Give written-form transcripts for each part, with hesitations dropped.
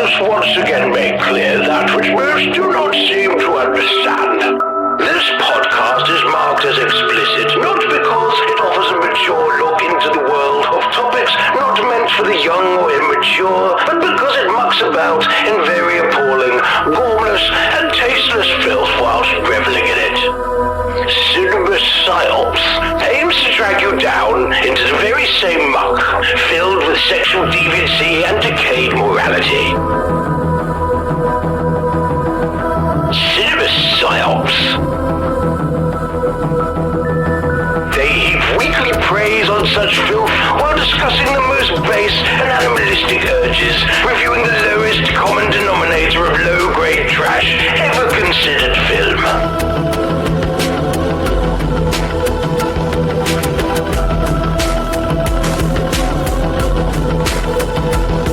us once again make clear that which most do not seem to understand. This podcast is marked as explicit, not because it offers a mature look into the world of topics not meant for the young or immature, but because it mucks about in very appalling, gormless, and tasteless filth whilst reveling in it. Cinema Psyops aims to drag you down into the very same muck, filled with sexual deviancy and decayed morality. Cinema Psyops. They heap weekly praise on such filth while discussing the most base and animalistic urges, reviewing the lowest common denominator of low-grade trash ever considered film.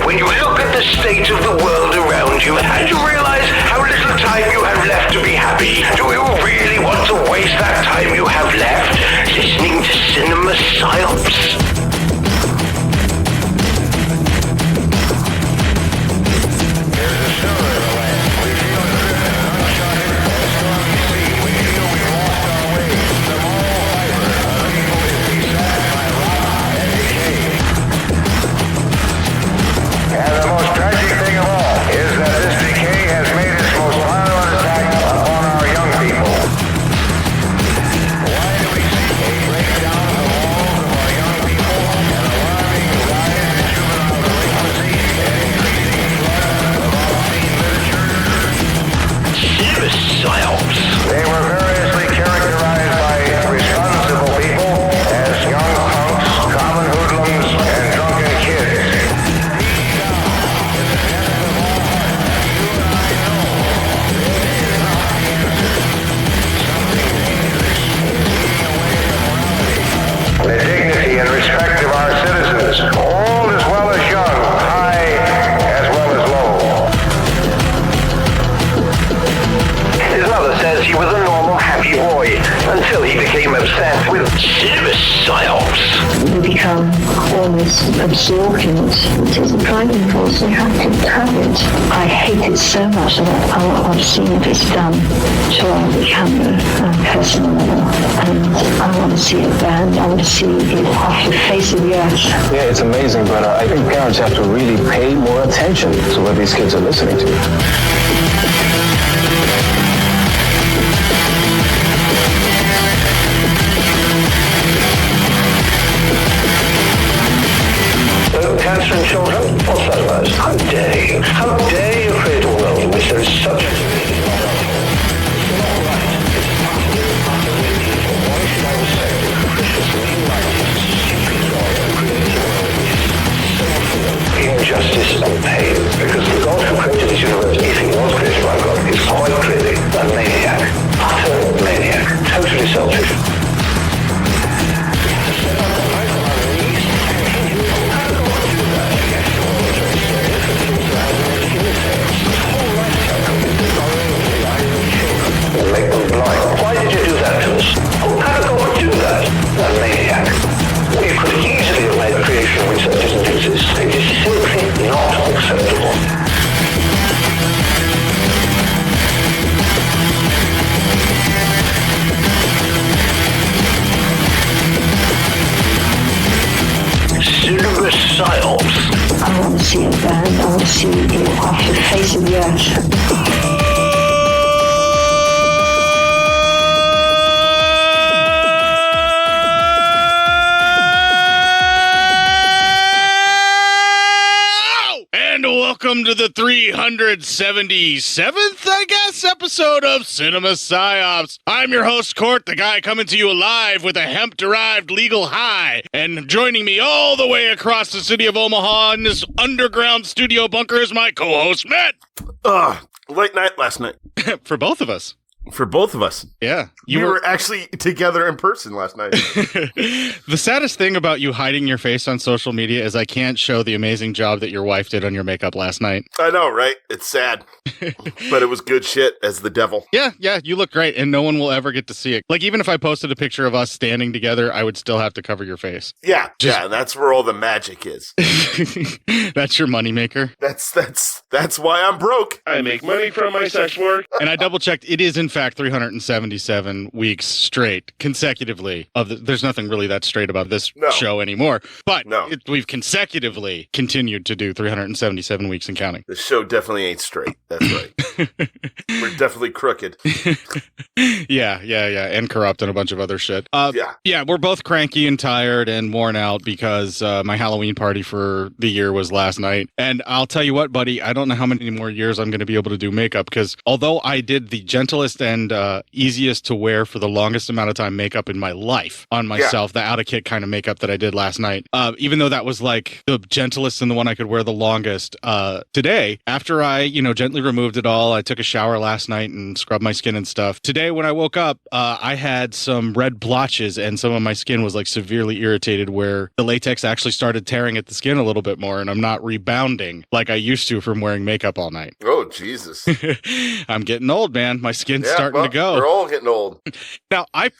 When you look at the state of the world around you and you realize how little time you have left to be happy, do you really want to waste that time you have left listening to Cinema Psyops? Absorbed in it. It is a driving force. You have to have it. I hate it so much that I want to see if it's done to a camera and personal level. And I want to see it banned. I want to see it off the face of the earth. Yeah, it's amazing, but I think parents have to really pay more attention to what these kids are listening to. Cancer in children? What's that about? How dare you? How dare you create a world in which there is such a... It's not right. It's utterly illegal. Why should I respect a capricious, mean-minded, stupid God who created a world in which is so full of injustice and pain? Because the God who created this universe, if he was created by God, is quite clearly a maniac. Utter maniac. Totally selfish. Make them blind. Why did you do that to us? Oh, how did God do that? A maniac. We could easily have made a creation which that doesn't exist. It is simply not acceptable. Cinema Psyops. I want to see it banned. I want to see it off the face of the earth. Welcome to the 377th, I guess, episode of Cinema Psyops. I'm your host, Court, the guy coming to you live with a hemp-derived legal high. And joining me all the way across the city of Omaha in this underground studio bunker is my co-host, Matt. Late night last night. For both of us. For both of us. Yeah. We were actually together in person last night. The saddest thing about you hiding your face on social media is I can't show the amazing job that your wife did on your makeup last night. I know, right? It's sad. But it was good shit as the devil. Yeah, you look great, and no one will ever get to see it. Like, even if I posted a picture of us standing together, I would still have to cover your face. Yeah, and that's where all the magic is. That's your moneymaker. That's why I'm broke. I make money from my sex work. And I double-checked, it is in fact 377 weeks straight, consecutively. There's nothing really that straight about this show anymore. But we've consecutively continued to do 377 weeks and counting. The show definitely ain't straight. That's right. We're definitely crooked. Yeah. And corrupt and a bunch of other shit. Yeah, we're both cranky and tired and worn out because my Halloween party for the year was last night. And I'll tell you what, buddy, I don't know how many more years I'm going to be able to do makeup because although I did the gentlest and easiest to wear for the longest amount of time makeup in my life on myself, the out-of-kit kind of makeup that I did last night, even though that was like the gentlest and the one I could wear the longest, today, after I, gently removed it all, I took a shower last night and scrubbed my skin and stuff. Today, when I woke up, I had some red blotches and some of my skin was like severely irritated where the latex actually started tearing at the skin a little bit more and I'm not rebounding like I used to from wearing makeup all night. Oh, Jesus. I'm getting old, man. My skin's starting to go. We're all getting old. Now, I'm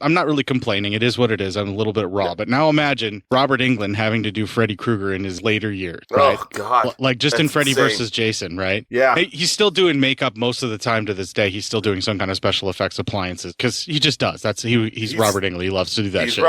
not really complaining. It is what it is. I'm a little bit raw. But now imagine Robert Englund having to do Freddy Krueger in his later years. Right? Oh, God. Like just in Freddy versus Jason, right? Yeah. He's still doing makeup most of the time to this day. He's still doing some kind of special effects appliances because he just does. He's Robert Englund. He loves to do that shit.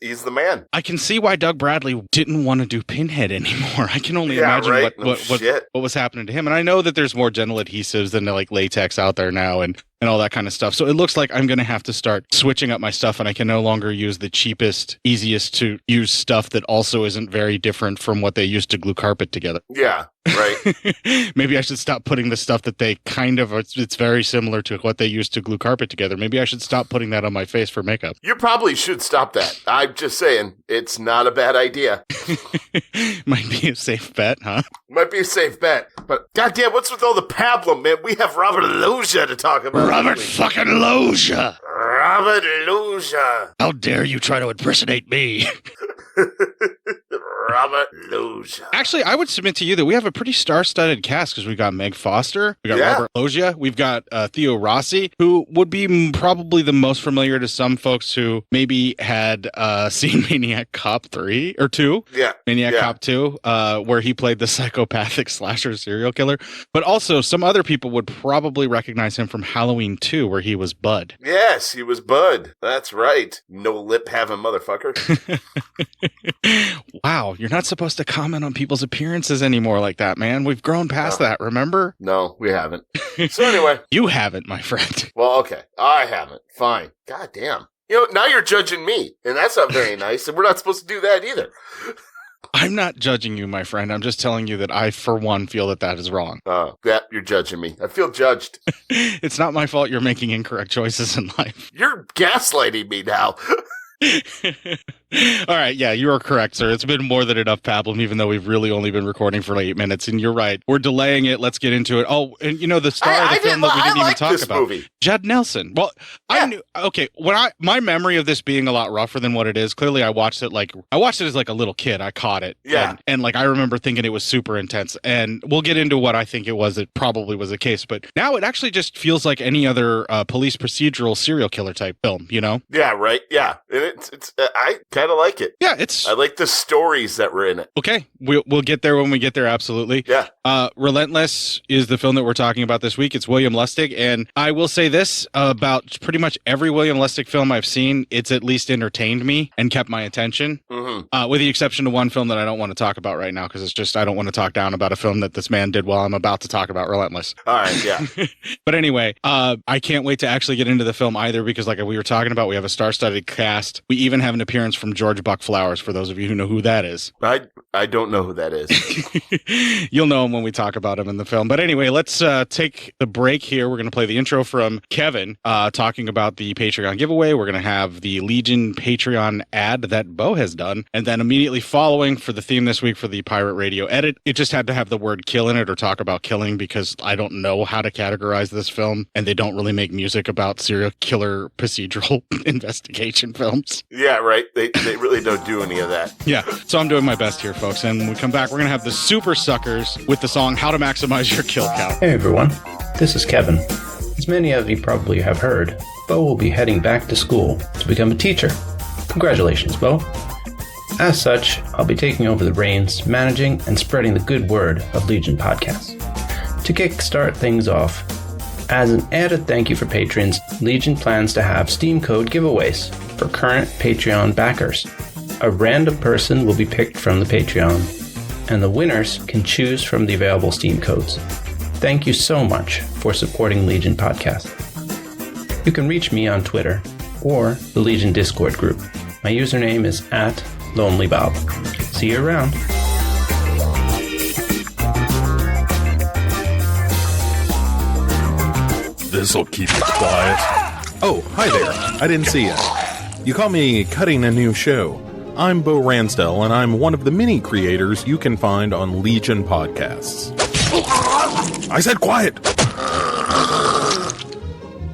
He's the man. I can see why Doug Bradley didn't want to do Pinhead anymore. I can only imagine what was happening to him. And I know that there's more gentle adhesives than like latex out there now and all that kind of stuff. So it looks like I'm going to have to start switching up my stuff and I can no longer use the cheapest, easiest to use stuff that also isn't very different from what they used to glue carpet together. Yeah, right. Maybe I should stop putting the stuff that they it's very similar to what they used to glue carpet together. Maybe I should stop putting that on my face for makeup. You probably should stop that. I'm just saying, it's not a bad idea. Might be a safe bet, huh? Might be a safe bet. But goddamn, what's with all the pablum, man? We have Robert Loggia to talk about. Robert fucking Loggia. Robert Loggia. How dare you try to impersonate me? Robert Loggia. Actually, I would submit to you that we have a pretty star-studded cast because we got Meg Foster, we got Robert Loggia, we've got Theo Rossi, who would be probably the most familiar to some folks who maybe had seen Maniac Cop 3 or 2. Yeah. Maniac Cop 2, where he played the psychopathic slasher serial killer. But also, some other people would probably recognize him from Halloween 2, where he was Bud. Yes, he was Bud. That's right. No lip having motherfucker. Wow, you're not supposed to comment on people's appearances anymore like that, man. We've grown past that, remember? No, we haven't. So anyway. You haven't, my friend. Well, okay. I haven't. Fine. God damn. Now you're judging me, and that's not very nice, and we're not supposed to do that either. I'm not judging you, my friend. I'm just telling you that I, for one, feel that is wrong. Oh, you're judging me. I feel judged. It's not my fault you're making incorrect choices in life. You're gaslighting me now. All right, yeah, you are correct, sir. It's been more than enough pablum, even though we've really only been recording for 8 minutes. And you're right, we're delaying it. Let's get into it. Oh, and the star of the film that we didn't even talk about, movie. Judd Nelson. Well, I knew. Okay, my memory of this being a lot rougher than what it is. Clearly, I watched it as like a little kid. I caught it. Yeah, and like I remember thinking it was super intense. And we'll get into what I think it was. It probably was the case, but now it actually just feels like any other police procedural serial killer type film. Yeah, right. Yeah, and it's I kind of like it. Yeah, I like the stories that were in it. Okay, we'll get there when we get there. Absolutely. Yeah. Relentless is the film that we're talking about this week. It's William Lustig, and I will say this about pretty much every William Lustig film I've seen, it's at least entertained me and kept my attention. Mm-hmm. With the exception of one film that I don't want to talk about right now because it's just I don't want to talk down about a film that this man did while I'm about to talk about Relentless. All right, yeah. But anyway, I can't wait to actually get into the film either because like we were talking about, we have a star-studded cast. We even have an appearance from from George Buck Flowers, for those of you who know who that is. I don't know who that is. You'll know him when we talk about him in the film. But anyway, let's take the break here. We're going to play the intro from Kevin talking about the Patreon giveaway. We're going to have the Legion Patreon ad that Bo has done. And then immediately following for the theme this week for the Pirate Radio edit, it just had to have the word kill in it or talk about killing because I don't know how to categorize this film. And they don't really make music about serial killer procedural investigation films. Yeah, right. They really don't do any of that. Yeah. So I'm doing my best here, folks. And when we come back, we're going to have the Super Suckers with the song How to Maximize Your Kill Count. Hey everyone, this is Kevin. As many of you probably have heard, Bo will be heading back to school to become a teacher. Congratulations, Bo. As such, I'll be taking over the reins, managing and spreading the good word of Legion Podcasts. To kickstart things off, as an added thank you for patrons, Legion plans to have Steam code giveaways for current Patreon backers. A random person will be picked from the Patreon, and the winners can choose from the available Steam codes. Thank you so much for supporting Legion Podcast. You can reach me on Twitter or the Legion Discord group. My username is @LonelyBob. See you around. This'll keep you quiet. Oh, hi there. I didn't see you. You caught me cutting a new show. I'm Bo Ransdell, and I'm one of the many creators you can find on Legion Podcasts. I said quiet!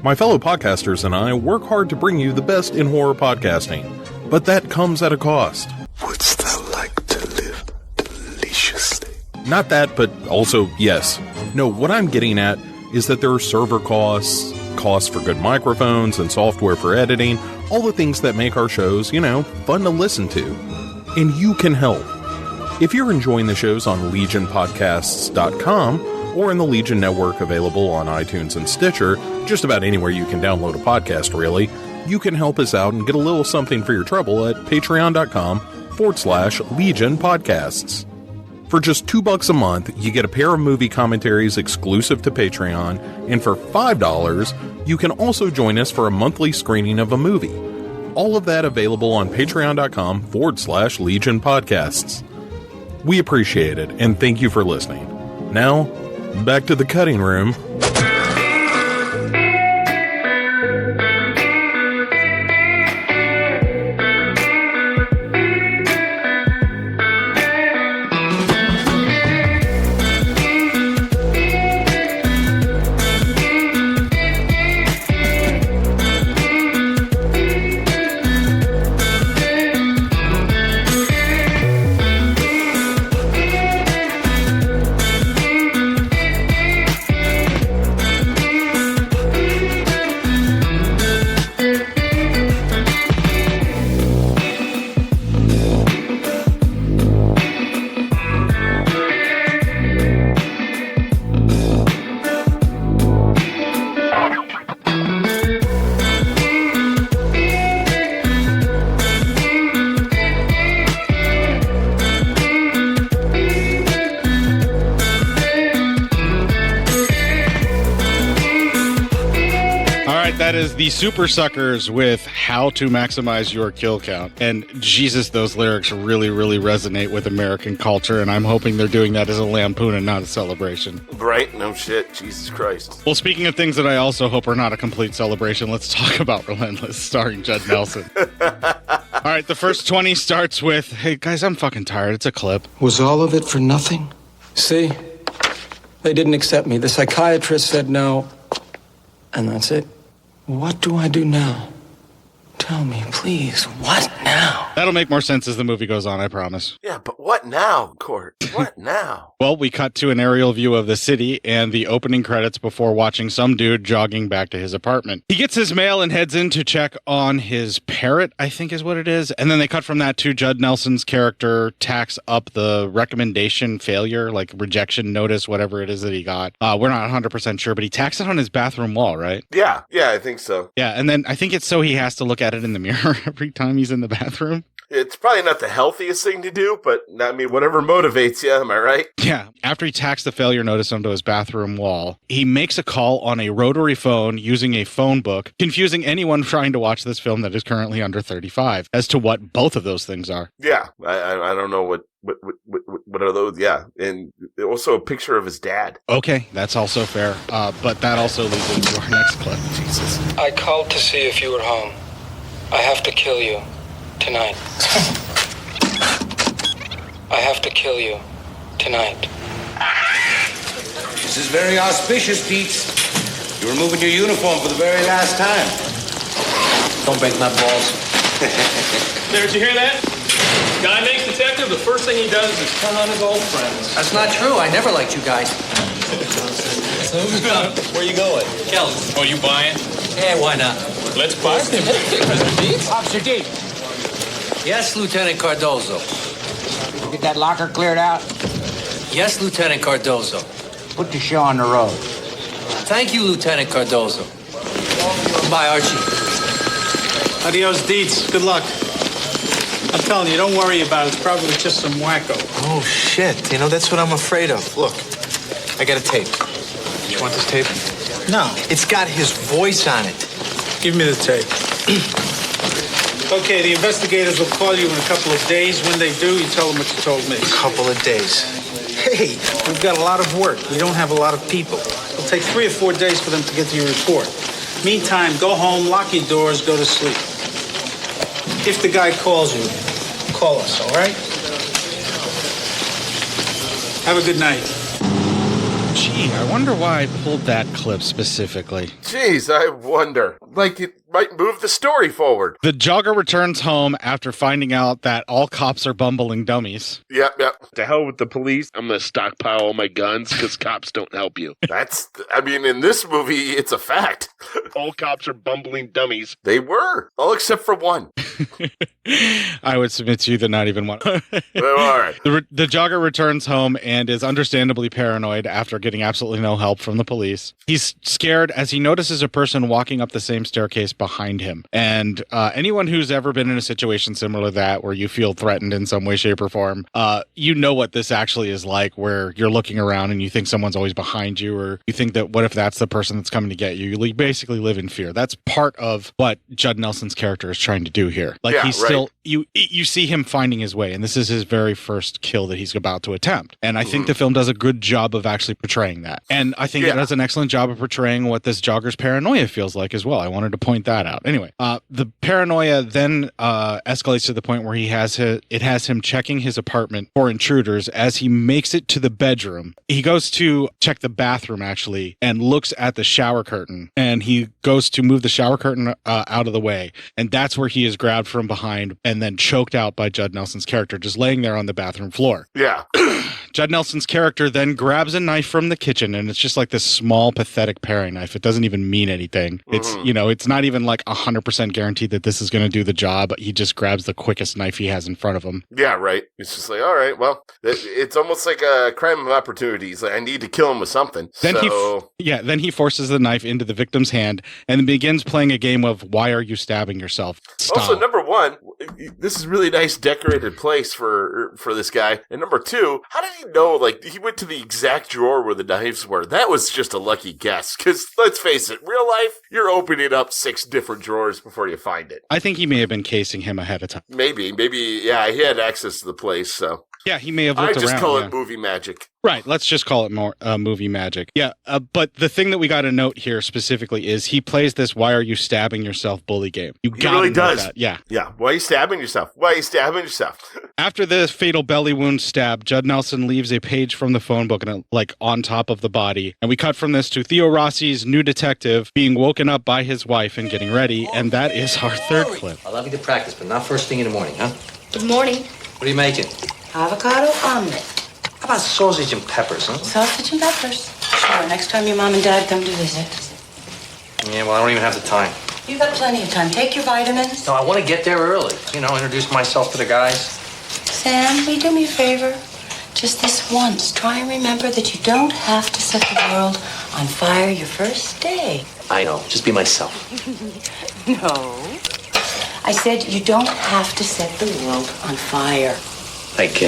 My fellow podcasters and I work hard to bring you the best in horror podcasting, but that comes at a cost. Wouldst thou like to live deliciously? Not that, but also yes. No, what I'm getting at is that there are server costs, costs for good microphones and software for editing, all the things that make our shows, fun to listen to. And you can help. If you're enjoying the shows on legionpodcasts.com or in the Legion Network available on iTunes and Stitcher, just about anywhere you can download a podcast really, you can help us out and get a little something for your trouble at patreon.com/Legion Podcasts. For just $2 a month, you get a pair of movie commentaries exclusive to Patreon, and for $5, you can also join us for a monthly screening of a movie. All of that available on patreon.com/Legion Podcasts. We appreciate it, and thank you for listening. Now, back to the cutting room. That is the Super Suckers with How to Maximize Your Kill Count. And Jesus, those lyrics really, really resonate with American culture, and I'm hoping they're doing that as a lampoon and not a celebration. Right? No shit. Jesus Christ. Well, speaking of things that I also hope are not a complete celebration, let's talk about Relentless, starring Judd Nelson. All right, the first 20 starts with, hey, guys, I'm fucking tired. It's a clip. Was all of it for nothing? See? They didn't accept me. The psychiatrist said no. And that's it. What do I do now? Tell me, please, what now? That'll make more sense as the movie goes on, I promise. Yeah, but what now, Court? What now? Well, we cut to an aerial view of the city and the opening credits before watching some dude jogging back to his apartment. He gets his mail and heads in to check on his parrot, I think is what it is. And then they cut from that to Judd Nelson's character tacks up the recommendation failure, like rejection notice, whatever it is that he got. We're not 100% sure, but he tacks it on his bathroom wall, right? Yeah, I think so. Yeah, and then I think it's so he has to look at it in the mirror every time he's in the bathroom. It's probably not the healthiest thing to do, but I mean, whatever motivates you, am I right? Yeah. After he tacks the failure notice onto his bathroom wall, he makes a call on a rotary phone using a phone book, confusing anyone trying to watch this film that is currently under 35 as to what both of those things are. Yeah, I don't know what are those? Yeah, and also a picture of his dad. Okay, that's also fair, but that also leads into our next clip. Jesus. I called to see if you were home. I have to kill you tonight. I have to kill you tonight. This is very auspicious, Dietz. You're removing your uniform for the very last time. Don't break my balls. There, did you hear that? Guy makes detective, the first thing he does is turn on his old friends. That's not true. I never liked you guys. Where you going? Kelly. Oh, you buying? Yeah, why not? Let's buy him. Officer D. Yes, Lieutenant Cardozo. Get that locker cleared out? Yes, Lieutenant Cardozo. Put the show on the road. Thank you, Lieutenant Cardozo. Bye, Archie. Adios, Dietz. Good luck. I'm telling you, don't worry about it. It's probably just some wacko. Oh, shit. You know, that's what I'm afraid of. Look, I got a tape. You want this tape? No. It's got his voice on it. Give me the tape. Okay, the investigators will call you in a couple of days. When they do, you tell them what you told me. A couple of days. Hey, we've got a lot of work. We don't have a lot of people. It'll take 3 or 4 days for them to get to your report. Meantime, go home, lock your doors, go to sleep. If the guy calls you, call us, all right? Have a good night. Gee, I wonder why I pulled that clip specifically. Jeez, I wonder. Like, it might move the story forward. The jogger returns home after finding out that all cops are bumbling dummies. Yep. To hell with the police. I'm going to stockpile all my guns because cops don't help you. I mean, in this movie, it's a fact. All cops are bumbling dummies. They were. All except for one. I would submit to you that not even one. Well, all right. The jogger returns home and is understandably paranoid after getting absolutely no help from the police. He's scared as he notices a person walking up the same staircase behind him. And anyone who's ever been in a situation similar to that, where you feel threatened in some way, shape, or form, you know what this actually is like, where you're looking around and you think someone's always behind you, or you think that what if that's the person that's coming to get you? You basically live in fear. That's part of what Judd Nelson's character is trying to do here. Like, yeah, he's still, you see him finding his way, and this is his very first kill that he's about to attempt. And I think the film does a good job of actually portraying that. And I think it does an excellent job of portraying what this jogger's paranoia feels like as well. I wanted to point that out. Anyway, the paranoia then escalates to the point where it has him checking his apartment for intruders. As he makes it to the bedroom, he goes to check the bathroom actually and looks at the shower curtain, and he goes to move the shower curtain out of the way, and that's where he is grabbed from behind and then choked out by Judd Nelson's character, just laying there on the bathroom floor. Yeah. Judd Nelson's character then grabs a knife from the kitchen, and it's just like this small, pathetic paring knife. It doesn't even mean anything. It's, it's not even like 100% guaranteed that this is going to do the job. He just grabs the quickest knife he has in front of him. Yeah, right. It's just like, all right, well, it's almost like a crime of opportunities. Like, I need to kill him with something. Then he forces the knife into the victim's hand and begins playing a game of why are you stabbing yourself? Stop. Also, number one, this is a really nice decorated place for this guy. And number two, how did he know, like, he went to the exact drawer where the knives were? That was just a lucky guess. Because, let's face it, real life, you're opening up 6 different drawers before you find it. I think he may have been casing him ahead of time. Maybe, yeah, he had access to the place, so. Yeah, he may have looked around. I just call it movie magic. Right, let's just call it more movie magic. Yeah, but the thing that we got to note here specifically is he plays this "why are you stabbing yourself" bully game. He really does. That. Yeah. Why are you stabbing yourself? Why are you stabbing yourself? After the fatal belly wound stab, Judd Nelson leaves a page from the phone book and on top of the body, and we cut from this to Theo Rossi's new detective being woken up by his wife and getting ready, and that is our third clip. I'll have you to practice, but not first thing in the morning, huh? Good morning. What are you making? Avocado omelet. How about sausage and peppers, huh? Sausage and peppers. Sure, next time your mom and dad come to visit. Yeah, well, I don't even have the time. You've got plenty of time. Take your vitamins. No, I want to get there early. Introduce myself to the guys. Sam, will you do me a favor? Just this once, try and remember that you don't have to set the world on fire your first day. I know. Just be myself. No. I said you don't have to set the world on fire. Like,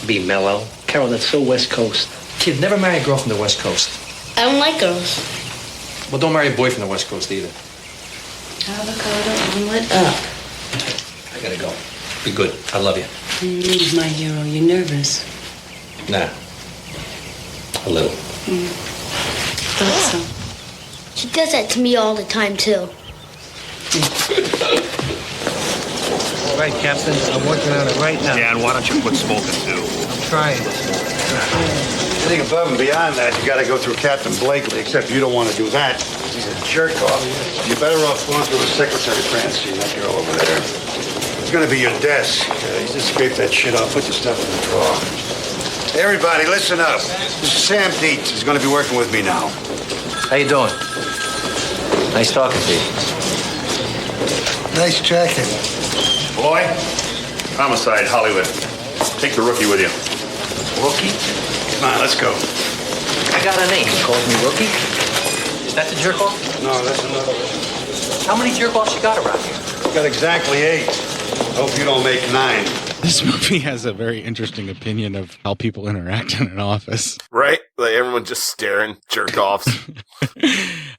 be mellow. Carol, that's so West Coast. Kid, never marry a girl from the West Coast. I don't like girls. Well, don't marry a boy from the West Coast either. Avocado omelet up. I gotta go. Be good. I love you. My hero, you nervous? Nah. A little. Thought so. She does that to me all the time, too. All right, Captain. I'm working on it right now. Dan, why don't you quit smoking, too? I'm trying. Anything above and beyond that, you gotta go through Captain Blakely, except you don't want to do that. He's a jerk off. You're better off going through his secretary, Francine, that girl over there. It's gonna be your desk. You just scrape that shit off, put your stuff in the drawer. Hey, everybody, listen up. This is Sam Dietz. He's gonna be working with me now. How you doing? Nice talking to you. Nice jacket. Malloy, homicide, Hollywood. Take the rookie with you. Rookie? Come on, let's go. I got a name. He calls me Rookie. Is that the jerk-off? No, that's another one. How many jerk-offs you got around here? You got exactly 8. Hope you don't make 9. This movie has a very interesting opinion of how people interact in an office. Right? Like everyone just staring, jerk-offs.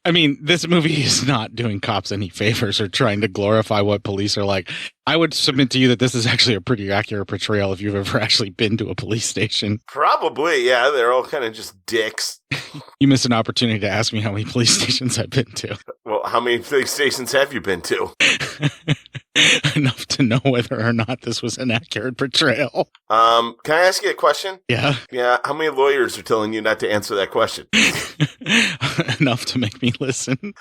I mean, this movie is not doing cops any favors or trying to glorify what police are like. I would submit to you that this is actually a pretty accurate portrayal if you've ever actually been to a police station. Probably, yeah. They're all kind of just dicks. You missed an opportunity to ask me how many police stations I've been to. Well, how many police stations have you been to? Enough to know whether or not this was an accurate portrayal. Can I ask you a question? Yeah. Yeah. How many lawyers are telling you not to answer that question? Enough to make me listen.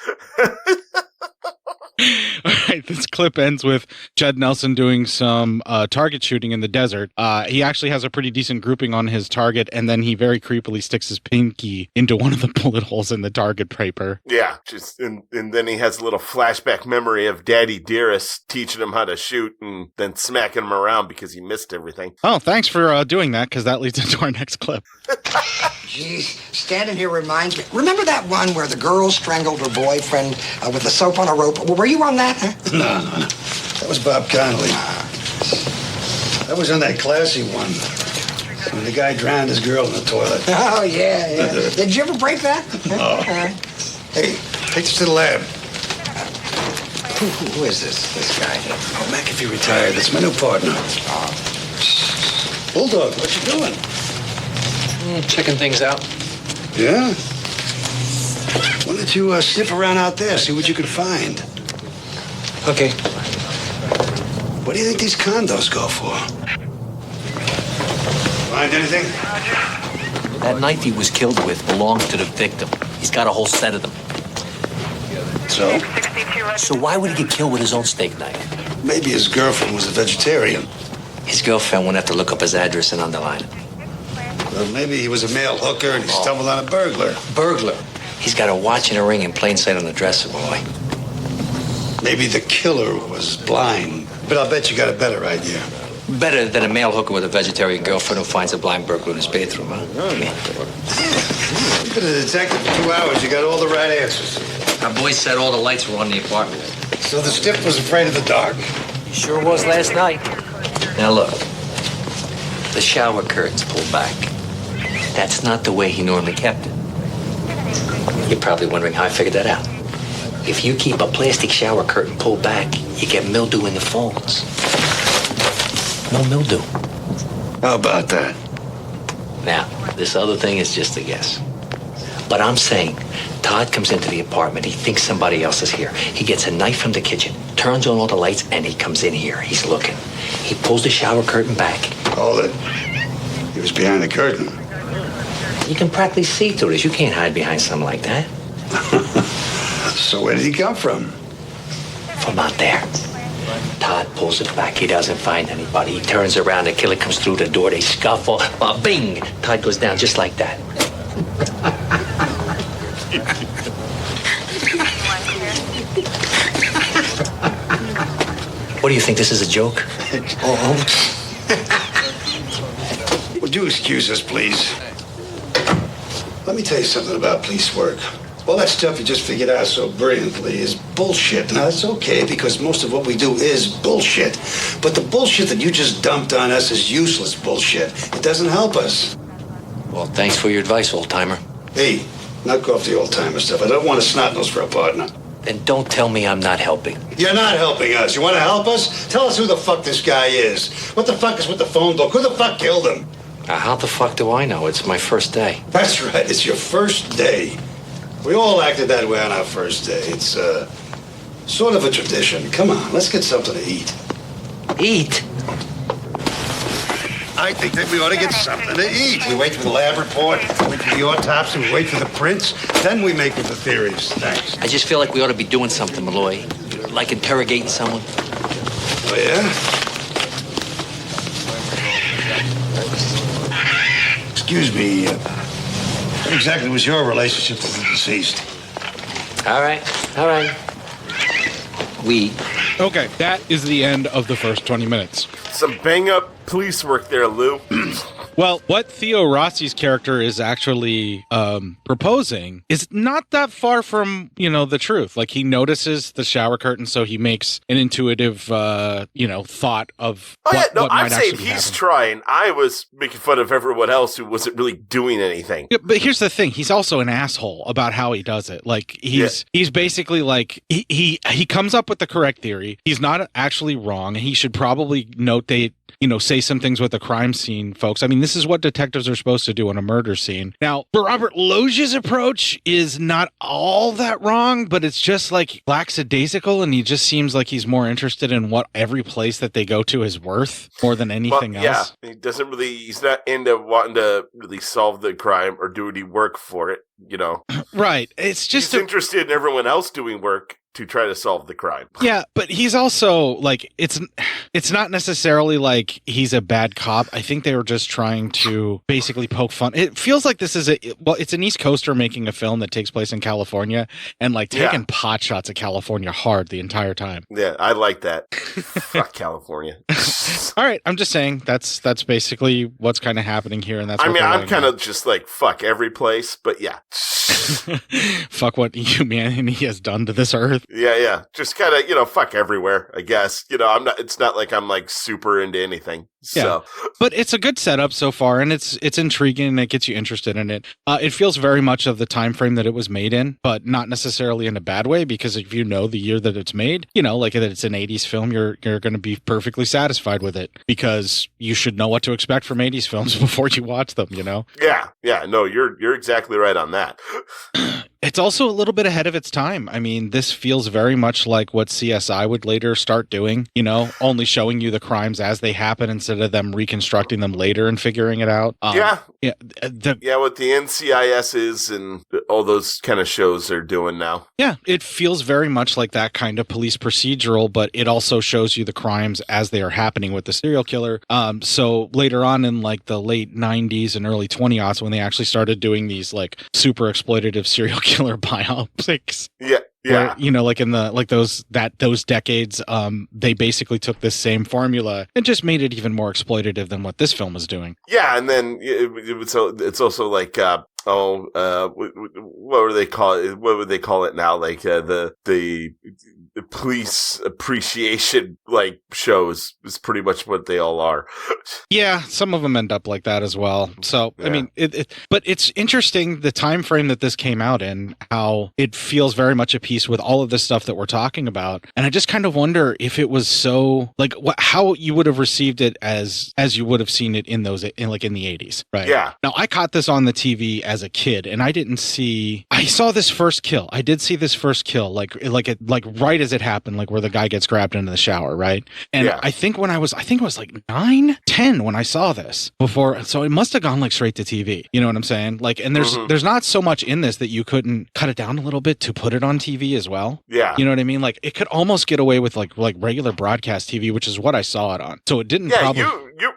All right, this clip ends with Judd Nelson doing some target shooting in the desert. He actually has a pretty decent grouping on his target, and then he very creepily sticks his pinky into one of the bullet holes in the target paper. Yeah, and then he has a little flashback memory of Daddy Dearest teaching him how to shoot and then smacking him around because he missed everything. Oh, thanks for doing that, because that leads into our next clip. Geez, standing here reminds me. Remember that one where the girl strangled her boyfriend with the soap on a rope? Were you on that? No. That was Bob Connolly. That was on that classy one. When the guy drowned his girl in the toilet. Oh, yeah. Did you ever break that? No. Hey, take this to the lab. Who is this guy? Oh, McAfee retired. That's my new partner. Bulldog, what you doing? Checking things out. Yeah? Why don't you sniff around out there, see what you can find? Okay. What do you think these condos go for? Find anything? That knife he was killed with belongs to the victim. He's got a whole set of them. So? So why would he get killed with his own steak knife? Maybe his girlfriend was a vegetarian. His girlfriend wouldn't have to look up his address and underline it. Well, maybe he was a male hooker and he stumbled on a burglar. Burglar? He's got a watch and a ring in plain sight on the dresser, boy. Maybe the killer was blind. But I'll bet you got a better idea. Better than a male hooker with a vegetarian girlfriend who finds a blind burglar in his bathroom, huh? You've been a detective for 2 hours. You got all the right answers. Our boy said all the lights were on in the apartment. So the stiff was afraid of the dark? He sure was last night. Now look, the shower curtain's pulled back. That's not the way he normally kept it. You're probably wondering how I figured that out. If you keep a plastic shower curtain pulled back, you get mildew in the phones. No mildew. How about that? Now, this other thing is just a guess. But I'm saying, Todd comes into the apartment, he thinks somebody else is here. He gets a knife from the kitchen, turns on all the lights, and he comes in here. He's looking. He pulls the shower curtain back. Hold it. He was behind the curtain. You can practically see through this. You can't hide behind something like that. So where did he come from? From out there. Todd pulls it back. He doesn't find anybody. He turns around. The killer comes through the door. They scuffle. Bing! Todd goes down just like that. What do you think? This is a joke? Would you excuse us, please? Let me tell you something about police work. All that stuff you just figured out so brilliantly is bullshit. Now, that's okay, because most of what we do is bullshit. But the bullshit that you just dumped on us is useless bullshit. It doesn't help us. Well, thanks for your advice, old-timer. Hey, knock off the old-timer stuff. I don't want a snot-nose for a partner. Then don't tell me I'm not helping. You're not helping us. You want to help us? Tell us who the fuck this guy is. What the fuck is with the phone book? Who the fuck killed him? How the fuck do I know? It's my first day. That's right. It's your first day. We all acted that way on our first day. It's, sort of a tradition. Come on, let's get something to eat. Eat? I think that we ought to get something to eat. We wait for the lab report, wait for the autopsy, we wait for the prints, then we make up the theories. Thanks. I just feel like we ought to be doing something, Malloy. Like interrogating someone. Oh, yeah? Excuse me, what exactly was your relationship with the deceased? All right. We. Okay, that is the end of the first 20 minutes. Some bang-up police work there, Lou. Well, what Theo Rossi's character is actually proposing is not that far from, the truth. Like, he notices the shower curtain, so he makes an intuitive, thought of what I'm might saying actually he's happen. trying. I was making fun of everyone else who wasn't really doing anything. Yeah, but here's the thing: he's also an asshole about how he does it. Like he's basically like he comes up with the correct theory. He's not actually wrong. He should probably notate, say some things with the crime scene folks. I mean, this is what detectives are supposed to do on a murder scene. Now, Robert Loggia's approach is not all that wrong, but it's just like lackadaisical, and he just seems like he's more interested in what every place that they go to is worth more than anything else. Yeah, he's not into wanting to really solve the crime or do any work for it, Right. It's just he's interested in everyone else doing work to try to solve the crime. Yeah, but he's also like it's not necessarily like he's a bad cop. I think they were just trying to basically poke fun. It feels like this is it's an East Coaster making a film that takes place in California and like taking pot shots at California hard the entire time. Yeah, I like that. Fuck California. All right, I'm just saying that's basically what's kind of happening here, and that's. I'm kind of just like fuck every place, but yeah. Fuck what humanity has done to this earth. Yeah. Just kind of, fuck everywhere, I guess. It's not like I'm like super into anything. So. Yeah. But it's a good setup so far, and it's intriguing, and it gets you interested in it. It feels very much of the time frame that it was made in, but not necessarily in a bad way, because if you know the year that it's made, like that it's an 80s film, you're going to be perfectly satisfied with it, because you should know what to expect from 80s films before you watch them, Yeah, no, you're exactly right on that. It's also a little bit ahead of its time. I mean, this feels very much like what CSI would later start doing, only showing you the crimes as they happen instead of them reconstructing them later and figuring it out. With the NCISs and all those kind of shows they're doing now. Yeah, it feels very much like that kind of police procedural, but it also shows you the crimes as they are happening with the serial killer. So later on in like the late 90s and early 20s, when they actually started doing these like super exploitative serial killer biopics. Yeah. Where, like in those decades, they basically took this same formula and just made it even more exploitative than what this film is doing. Yeah, and then it's also like what would they call it? What would they call it now? Like the police appreciation like shows is pretty much what they all are. Yeah, some of them end up like that as well. So I mean, but it's interesting the time frame that this came out in, how it feels very much a piece with all of this stuff that we're talking about, and I just kind of wonder if it was so like how you would have received it as you would have seen it in the 80s, right? Yeah. Now I caught this on the TV as a kid, and I saw this first kill. I did see this first kill, like right as it happened, like where the guy gets grabbed into the shower, right? And I think it was like 9, 10 when I saw this before, so it must have gone like straight to TV. You know what I'm saying? Like, and there's not so much in this that you couldn't cut it down a little bit to put it on TV as well. Yeah. You know what I mean? Like, it could almost get away with like regular broadcast TV, which is what I saw it on. So it didn't.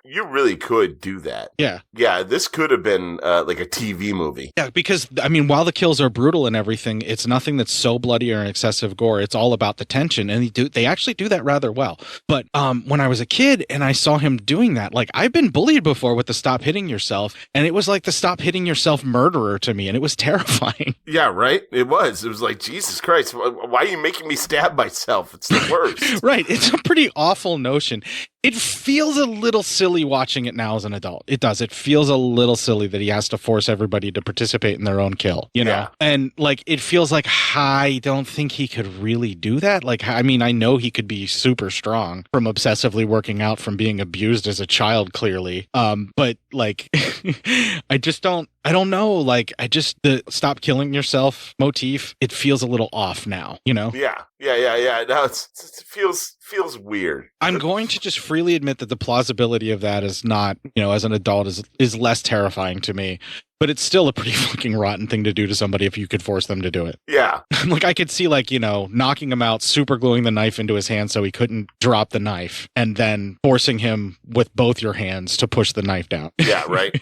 you really could do that. Yeah. Yeah, this could have been like a TV movie. Yeah, because, I mean, while the kills are brutal and everything, it's nothing that's so bloody or excessive gore. It's all about the tension, and they actually do that rather well. But when I was a kid and I saw him doing that, like, I've been bullied before with the stop hitting yourself, and it was like the stop hitting yourself murderer to me, and it was terrifying. Yeah, right? It was like, Jesus Christ, why are you making me stab myself? It's the worst. Right. It's a pretty awful notion. It feels a little silly watching it now as an adult. It does. It feels a little silly that he has to force everybody to participate in their own kill, you know? Yeah. And like, it feels like I don't think he could really do that. Like, I mean, I know he could be super strong from obsessively working out, from being abused as a child, clearly. But like, I don't know. Like, the stop killing yourself motif, it feels a little off now, you know? Yeah. Now it feels weird. I'm going to just freely admit that the plausibility of that is not, you know, as an adult is less terrifying to me. But it's still a pretty fucking rotten thing to do to somebody if you could force them to do it. Yeah. Like, I could see, like, you know, knocking him out, super gluing the knife into his hand so he couldn't drop the knife, and then forcing him with both your hands to push the knife down. Yeah, right.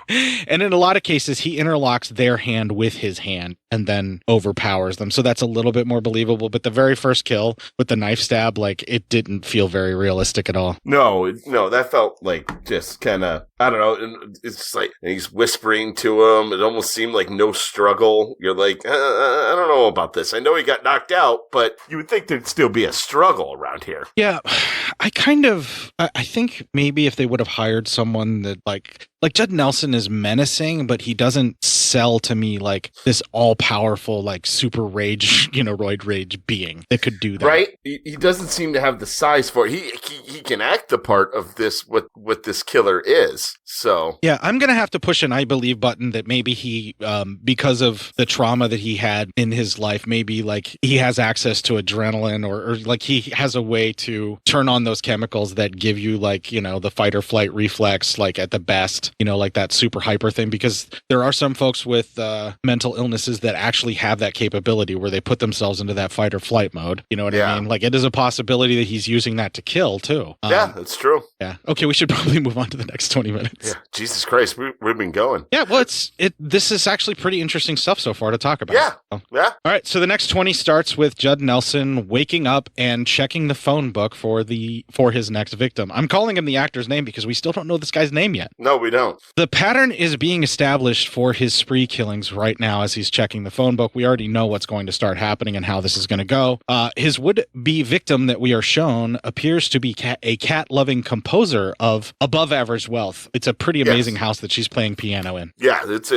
And in a lot of cases, he interlocks their hand with his hand and then overpowers them. So that's a little bit more believable. But the very first kill with the knife stab, like, it didn't feel very realistic at all. No, that felt like just kind of, I don't know. It's just like, and he's whispering to him. It almost seemed like no struggle. You're like, I don't know about this. I know he got knocked out, but you would think there'd still be a struggle around here. Yeah, I think maybe if they would have hired someone that like Judd Nelson is menacing, but he doesn't sell to me like this all-powerful, like super rage, you know, roid rage being that could do that. Right? He doesn't seem to have the size for it. He can act the part of this, what this killer is. So yeah, I'm gonna have to push an I believe button that maybe he, because of the trauma that he had in his life, maybe like he has access to adrenaline or like he has a way to turn on those chemicals that give you like, you know, the fight or flight reflex, like at the best, you know, like that super hyper thing, because there are some folks with mental illnesses that actually have that capability where they put themselves into that fight or flight mode. You know what I mean? Like, it is a possibility that he's using that to kill too. Yeah, that's true. Yeah. Okay, we should probably move on to the next 20 minutes. Yeah. Jesus Christ, we've been going. Yeah, well, this is actually pretty interesting stuff so far to talk about. Yeah. So. Yeah. All right, so the next 20 starts with Judd Nelson waking up and checking the phone book for his next victim. I'm calling him the actor's name because we still don't know this guy's name yet. No, we don't. The pattern is being established for his spree killings right now as he's checking the phone book. We already know what's going to start happening and how this is going to go. His would-be victim that we are shown appears to be a cat-loving composer of above-average wealth. It's a pretty amazing house that she's playing piano in. Yeah, it's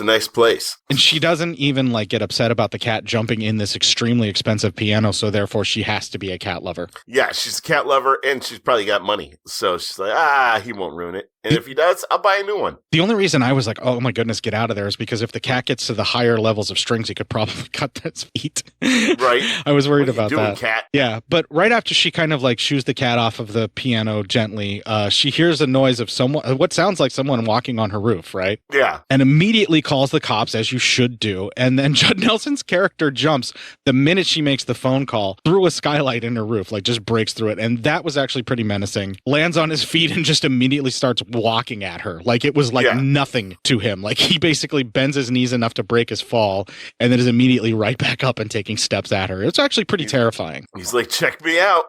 a nice place. And she doesn't even like get upset about the cat jumping in this extremely expensive piano, so therefore she has to be a cat lover. Yeah, she's a cat lover, and she's probably got money. So she's like, he won't ruin it. And if he does, I'll buy a new one. The only reason I was like, oh my goodness, get out of there, is because if the cat gets to the higher levels of strings, he could probably cut his feet. Right. I was worried about doing, that. Cat? Yeah, but right after she kind of like shoos the cat off of the piano gently, she hears a noise of someone, what sounds like someone walking on her roof, right? Yeah. And immediately calls the cops, as you should do. And then Judd Nelson's character jumps the minute she makes the phone call through a skylight in her roof, like just breaks through it. And that was actually pretty menacing. Lands on his feet and just immediately starts walking at her. Like it was like nothing to him. Like he basically bends his knees enough to break his fall and then is immediately right back up and taking steps at her. It's actually pretty terrifying. He's like, check me out.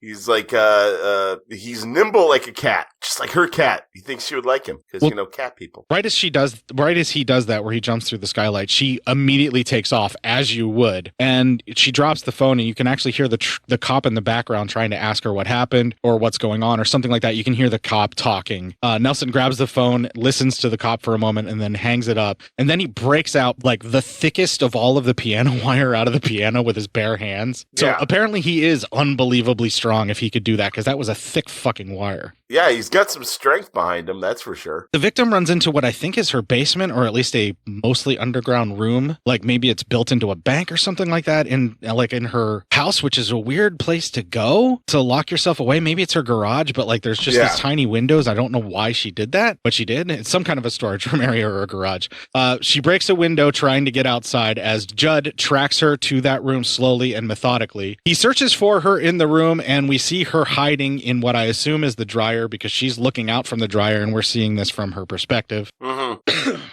He's like, he's nimble like a cat, just like her cat. He thinks she would like him because, cat people. Right as he does that, where he jumps through the skylight, she immediately takes off, as you would. And she drops the phone and you can actually hear the cop in the background trying to ask her what happened or what's going on or something like that. You can hear the cop talking. Nelson grabs the phone, listens to the cop for a moment, and then hangs it up. And then he breaks out like the thickest of all of the piano wire out of the piano with his bare hands. So apparently he is unbelievably strong if he could do that, because that was a thick fucking wire. Yeah, he's got some strength behind him, that's for sure. The victim runs into what I think is her basement, or at least a mostly underground room. Like maybe it's built into a bank or something like that in her house, which is a weird place to go to lock yourself away. Maybe it's her garage, but like there's just these tiny windows. I don't know why she did that, but she did. It's some kind of a storage room area or a garage. She breaks a window trying to get outside as Judd tracks her to that room slowly and methodically. He searches for her in the room, and we see her hiding in what I assume is the dryer because she's looking out from the dryer, and we're seeing this from her perspective.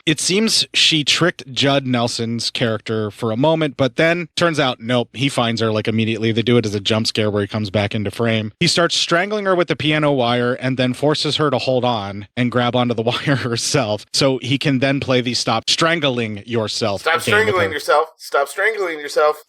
It seems she tricked Judd Nelson's character for a moment, but then turns out, nope, he finds her like immediately. They do it as a jump scare where he comes back into frame. He starts strangling her with the piano wire and then forces her to hold on and grab onto the wire herself so he can then play the stop strangling yourself. Stop strangling yourself. Stop strangling yourself.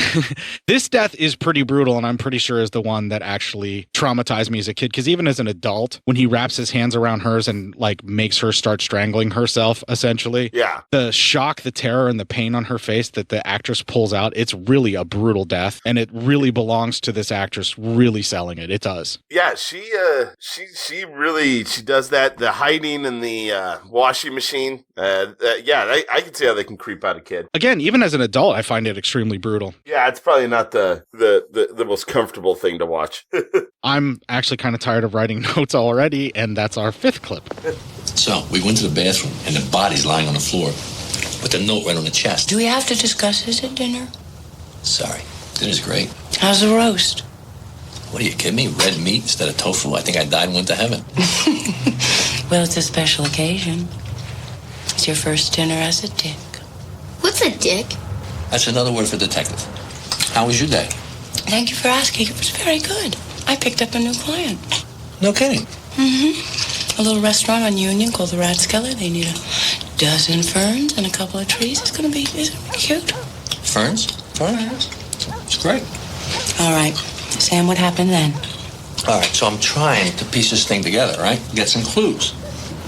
This death is pretty brutal, and I'm pretty sure is the one that actually traumatized me as a kid, because even as an adult, when he wraps his hands around hers and like makes her start strangling herself, essentially, yeah, the shock, the terror, and the pain on her face that the actress pulls out, it's really a brutal death, and it really belongs to this actress really selling it. It does. Yeah, she really does that. The hiding in the washing machine. I can see how they can creep out a kid. Again, even as an adult, I find it extremely brutal. Yeah, it's probably not the most comfortable thing to watch. I'm actually kind of tired of writing notes already, and that's our 5th clip. So, we went to the bathroom, and the body's lying on the floor with the note right on the chest. Do we have to discuss this at dinner? Sorry. Dinner's great. How's the roast? What are you kidding me? Red meat instead of tofu. I think I died and went to heaven. Well, it's a special occasion. It's your first dinner as a dick. What's a dick? That's another word for detective. How was your day? Thank you for asking. It was very good. I picked up a new client. No kidding. A little restaurant on Union called the Rathskeller. They need a dozen ferns and a couple of trees. It's gonna be cute. Ferns? Ferns? It's great. All right. Sam, what happened then? All right, so I'm trying to piece this thing together, right? Get some clues.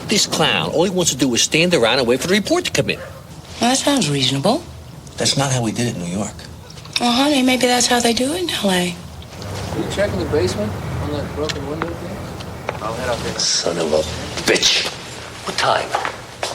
This clown, all he wants to do is stand around and wait for the report to come in. Well, that sounds reasonable. That's not how we did it in New York. Well, honey, maybe that's how they do it in L.A. Are you checking the basement on that broken window thing? I'll head out there. Son of a bitch. What time?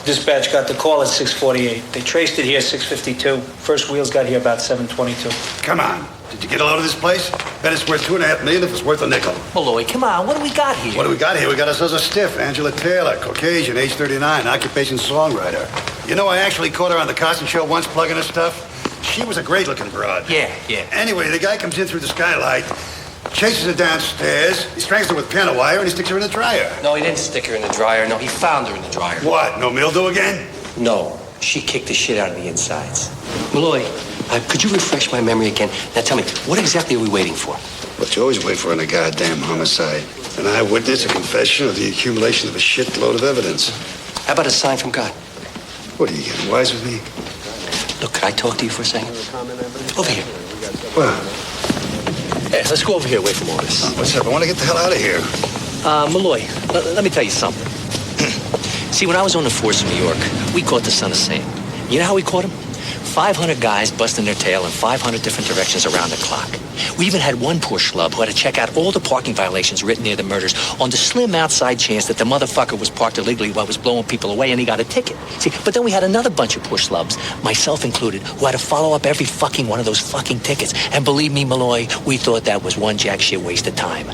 Dispatch got the call at 6:48. They traced it here at 6:52. First wheels got here about 7:22. Come on. Did you get a load of this place? Bet it's worth $2.5 million if it's worth a nickel. Malloy, come on. What do we got here? What do we got here? We got ourselves a stiff, Angela Taylor, Caucasian, age 39, occupation songwriter. You know, I actually caught her on the Carson show once plugging her stuff. She was a great-looking broad. Yeah. Anyway, the guy comes in through the skylight, chases her downstairs, he strangles her with piano wire, and he sticks her in the dryer. No, he didn't stick her in the dryer. No, he found her in the dryer. What, no mildew again? No, she kicked the shit out of the insides. Malloy, could you refresh my memory again? Now tell me, what exactly are we waiting for? What you always wait for in a goddamn homicide. An eyewitness, a confession, or the accumulation of a shitload of evidence. How about a sign from God? What, are you getting wise with me? Look, could I talk to you for a second? Over here. Well, Hey, let's go over here away from all this. What's up? I want to get the hell out of here. Malloy, let me tell you something. See, when I was on the force in New York, we caught the son of Sam. You know how we caught him? 500 guys busting their tail in 500 different directions around the clock. We even had one poor schlub who had to check out all the parking violations written near the murders on the slim outside chance that the motherfucker was parked illegally while he was blowing people away and he got a ticket. See, but then we had another bunch of poor schlubs, myself included, who had to follow up every fucking one of those fucking tickets. And believe me, Malloy, we thought that was one jack shit waste of time.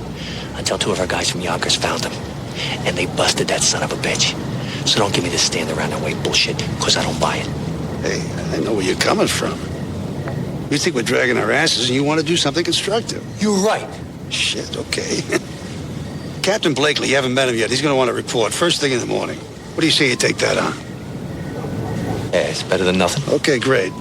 Until 2 of our guys from Yonkers found him. And they busted that son of a bitch. So don't give me this stand around and wait bullshit, because I don't buy it. Hey, I know where you're coming from. You think we're dragging our asses and you want to do something constructive. You're right. Shit, okay. Captain Blakely, you haven't met him yet. He's going to want to report first thing in the morning. What do you say you take that on? Yeah, it's better than nothing. Okay, great.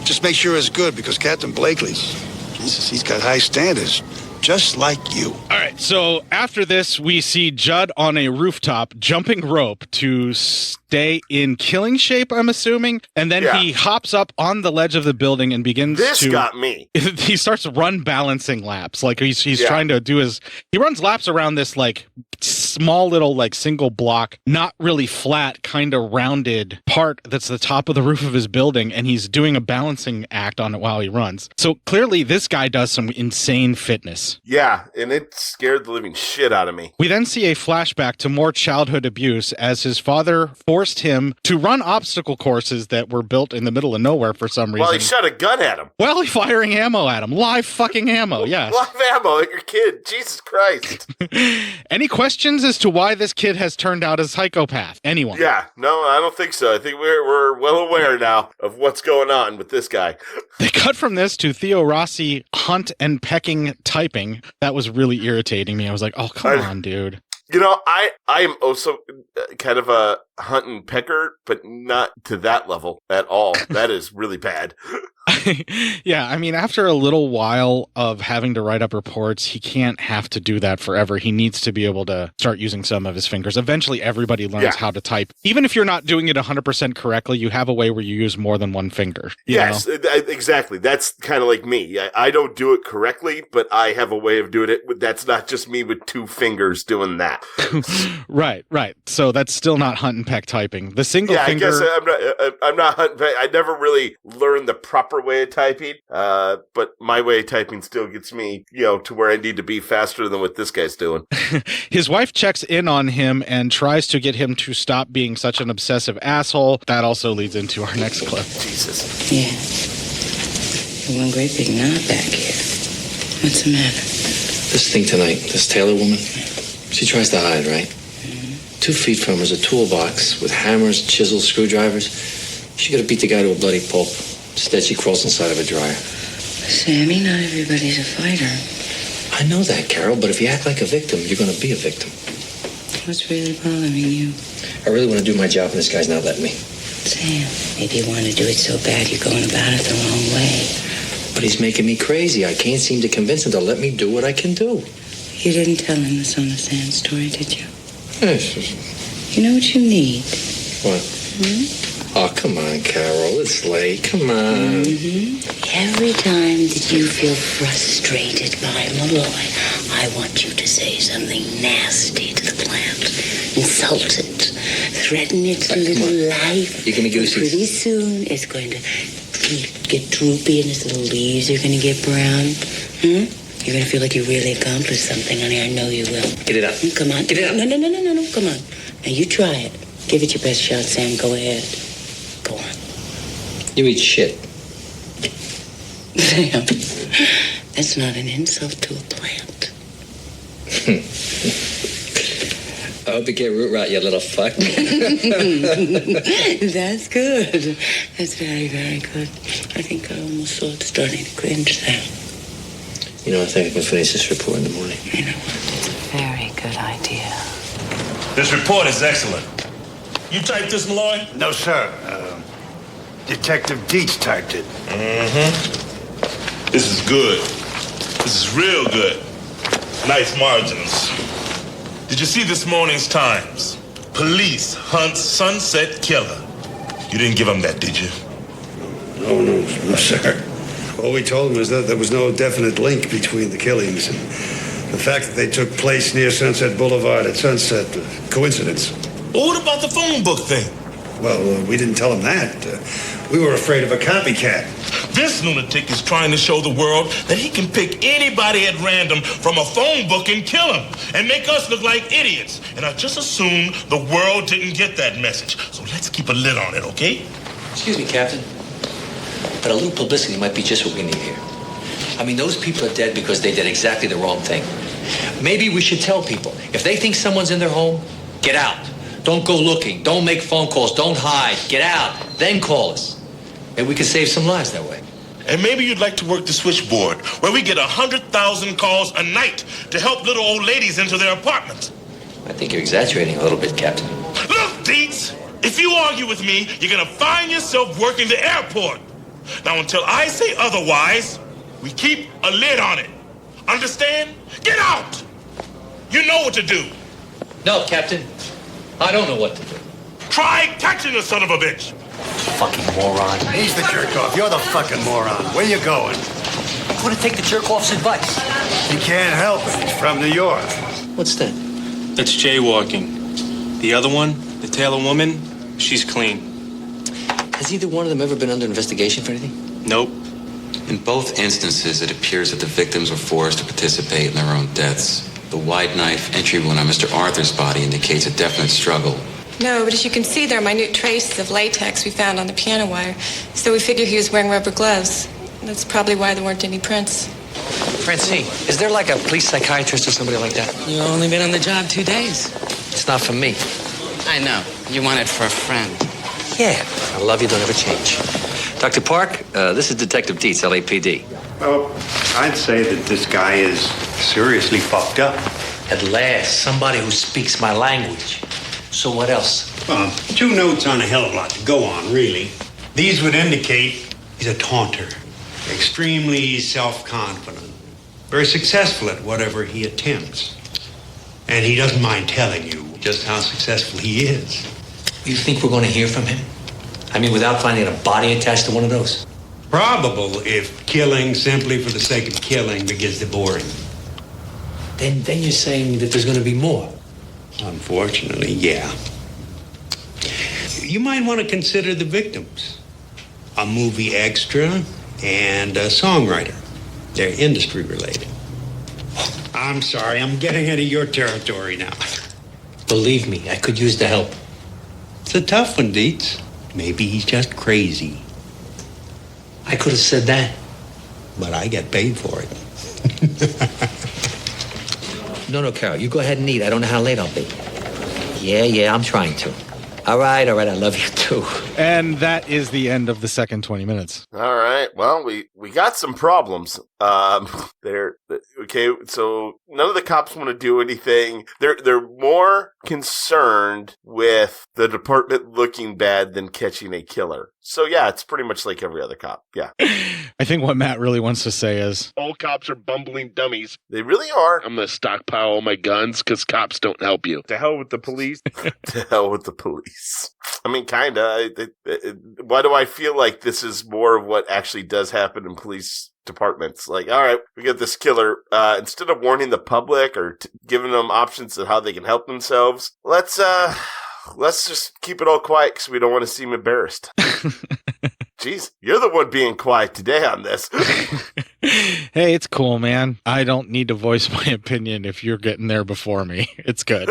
Just make sure it's good because Captain Blakely's, Jesus, he's got high standards. Just like you. All right, so after this, we see Judd on a rooftop jumping rope to stay in killing shape, I'm assuming. And then he hops up on the ledge of the building and begins This got me. He starts run balancing laps. Like he's trying to do he runs laps around this like small little like single block, not really flat, kind of rounded part that's the top of the roof of his building. And he's doing a balancing act on it while he runs. So clearly this guy does some insane fitness. Yeah, and it scared the living shit out of me. We then see a flashback to more childhood abuse as his father forced forced him to run obstacle courses that were built in the middle of nowhere for some reason. Well, he shot a gun at him. Well, he's firing ammo at him. Live fucking ammo, yes. Live ammo at your kid. Jesus Christ. Any questions as to why this kid has turned out a psychopath? Anyone? Yeah, no, I don't think so. I think we're well aware now of what's going on with this guy. They cut from this to Theo Rossi hunt and pecking typing. That was really irritating me. I was like, oh, come on, dude. You know, I am also kind of a hunt and pecker, but not to that level at all. That is really bad. Yeah, I mean, after a little while of having to write up reports, he can't have to do that forever. He needs to be able to start using some of his fingers. Eventually, everybody learns how to type. Even if you're not doing it 100% correctly, you have a way where you use more than one finger. Yes, exactly. That's kind of like me. I don't do it correctly, but I have a way of doing it. That's not just me with two fingers doing that. Right. So that's still not hunt and peck typing. The single finger... I guess I'm not hunt and peck. I never really learned the proper way of typing, but my way of typing still gets me, to where I need to be faster than what this guy's doing. His wife checks in on him and tries to get him to stop being such an obsessive asshole. That also leads into our next clip. Jesus. Yeah. One great big knot back here. What's the matter? This thing tonight, this Taylor woman, she tries to hide, right? 2 feet from her is a toolbox with hammers, chisels, screwdrivers. She could have beat the guy to a bloody pulp. Instead, she crawls inside of a dryer. Sammy, not everybody's a fighter. I know that, Carol, but if you act like a victim, you're going to be a victim. What's really bothering you? I really want to do my job, and this guy's not letting me. Sam, maybe you want to do it so bad you're going about it the wrong way. But he's making me crazy. I can't seem to convince him to let me do what I can do. You didn't tell him the Son of Sam story, did you? Yes. You know what you need? What? Oh, come on, Carol. It's late. Come on. Every time that you feel frustrated by Malloy, I want you to say something nasty to the plant. Insult it. Threaten its little life. You're going to give us... Pretty soon, it's going to get droopy and its little leaves are going to get brown. You're going to feel like you really accomplished something, honey. I know you will. Get it up. Come on. Get it up. No. Come on. Now, you try it. Give it your best shot, Sam. Go ahead. Go on. You eat shit. Sam, that's not an insult to a plant. I hope you can't root rot, you little fuck. That's good. That's very, very good. I think I almost saw it starting to cringe there. You know, I think I can finish this report in the morning. You know what? It's a very good idea. This report is excellent. You typed this, Malloy? No, sir. Detective Dietz typed it. This is good. This is real good. Nice margins. Did you see this morning's Times? Police hunts Sunset Killer. You didn't give them that, did you? No, sir. All we told him was that there was no definite link between the killings and the fact that they took place near Sunset Boulevard at sunset. Coincidence. Well, what about the phone book thing? Well, we didn't tell him that. We were afraid of a copycat. This lunatic is trying to show the world that he can pick anybody at random from a phone book and kill him and make us look like idiots. And I just assumed the world didn't get that message. So let's keep a lid on it, okay? Excuse me, Captain. But a little publicity might be just what we need here. I mean, those people are dead because they did exactly the wrong thing. Maybe we should tell people, if they think someone's in their home, get out. Don't go looking. Don't make phone calls. Don't hide. Get out. Then call us. Maybe we can save some lives that way. And maybe you'd like to work the switchboard, where we get 100,000 calls a night to help little old ladies into their apartments. I think you're exaggerating a little bit, Captain. Look, Dietz, if you argue with me, you're going to find yourself working the airport. Now, until I say otherwise, we keep a lid on it. Understand? Get out! You know what to do. No, Captain. I don't know what to do. Try catching the son of a bitch. Fucking moron. He's the jerk-off. You're the fucking moron. Where you going? I'm going to take the jerk-off's advice. He can't help it. He's from New York. What's that? That's jaywalking. The other one, the Taylor woman, she's clean. Has either one of them ever been under investigation for anything? Nope. In both instances, it appears that the victims were forced to participate in their own deaths. The wide knife entry wound on Mr. Arthur's body indicates a definite struggle. No, but as you can see, there are minute traces of latex we found on the piano wire. So we figure he was wearing rubber gloves. That's probably why there weren't any prints. Francine, is there like a police psychiatrist or somebody like that? You've only been on the job 2 days. It's not for me. I know. You want it for a friend. Yeah, I love you, don't ever change. Dr. Park, this is Detective Dietz, LAPD. Well, I'd say that this guy is seriously fucked up. At last, somebody who speaks my language. So what else? 2 notes on a hell of a lot to go on, really. These would indicate he's a taunter, extremely self-confident, very successful at whatever he attempts. And he doesn't mind telling you just how successful he is. You think we're going to hear from him? I mean, without finding a body attached to one of those? Probable if killing simply for the sake of killing begins to bore him. Then you're saying that there's going to be more? Unfortunately, yeah. You might want to consider the victims. A movie extra and a songwriter. They're industry related. I'm sorry, I'm getting into your territory now. Believe me, I could use the help. It's a tough one, Dietz. Maybe he's just crazy. I could have said that. But I get paid for it. No, Carol, you go ahead and eat. I don't know how late I'll be. Yeah, I'm trying to. All right, I love you too. And that is the end of the second 20 minutes. All right. Well, we got some problems. They're okay. So none of the cops want to do anything. They're more concerned with the department looking bad than catching a killer. So yeah, it's pretty much like every other cop. Yeah. I think what Matt really wants to say is all cops are bumbling dummies. They really are. I'm going to stockpile all my guns because cops don't help you. To hell with the police. To hell with the police. I mean, kind of. Why do I feel like this is more of what actually does happen in police departments? Like, all right, we got this killer. Instead of warning the public or giving them options of how they can help themselves, let's just keep it all quiet because we don't want to seem embarrassed. Jeez, you're the one being quiet today on this. Hey, it's cool, man. I don't need to voice my opinion if you're getting there before me. It's good.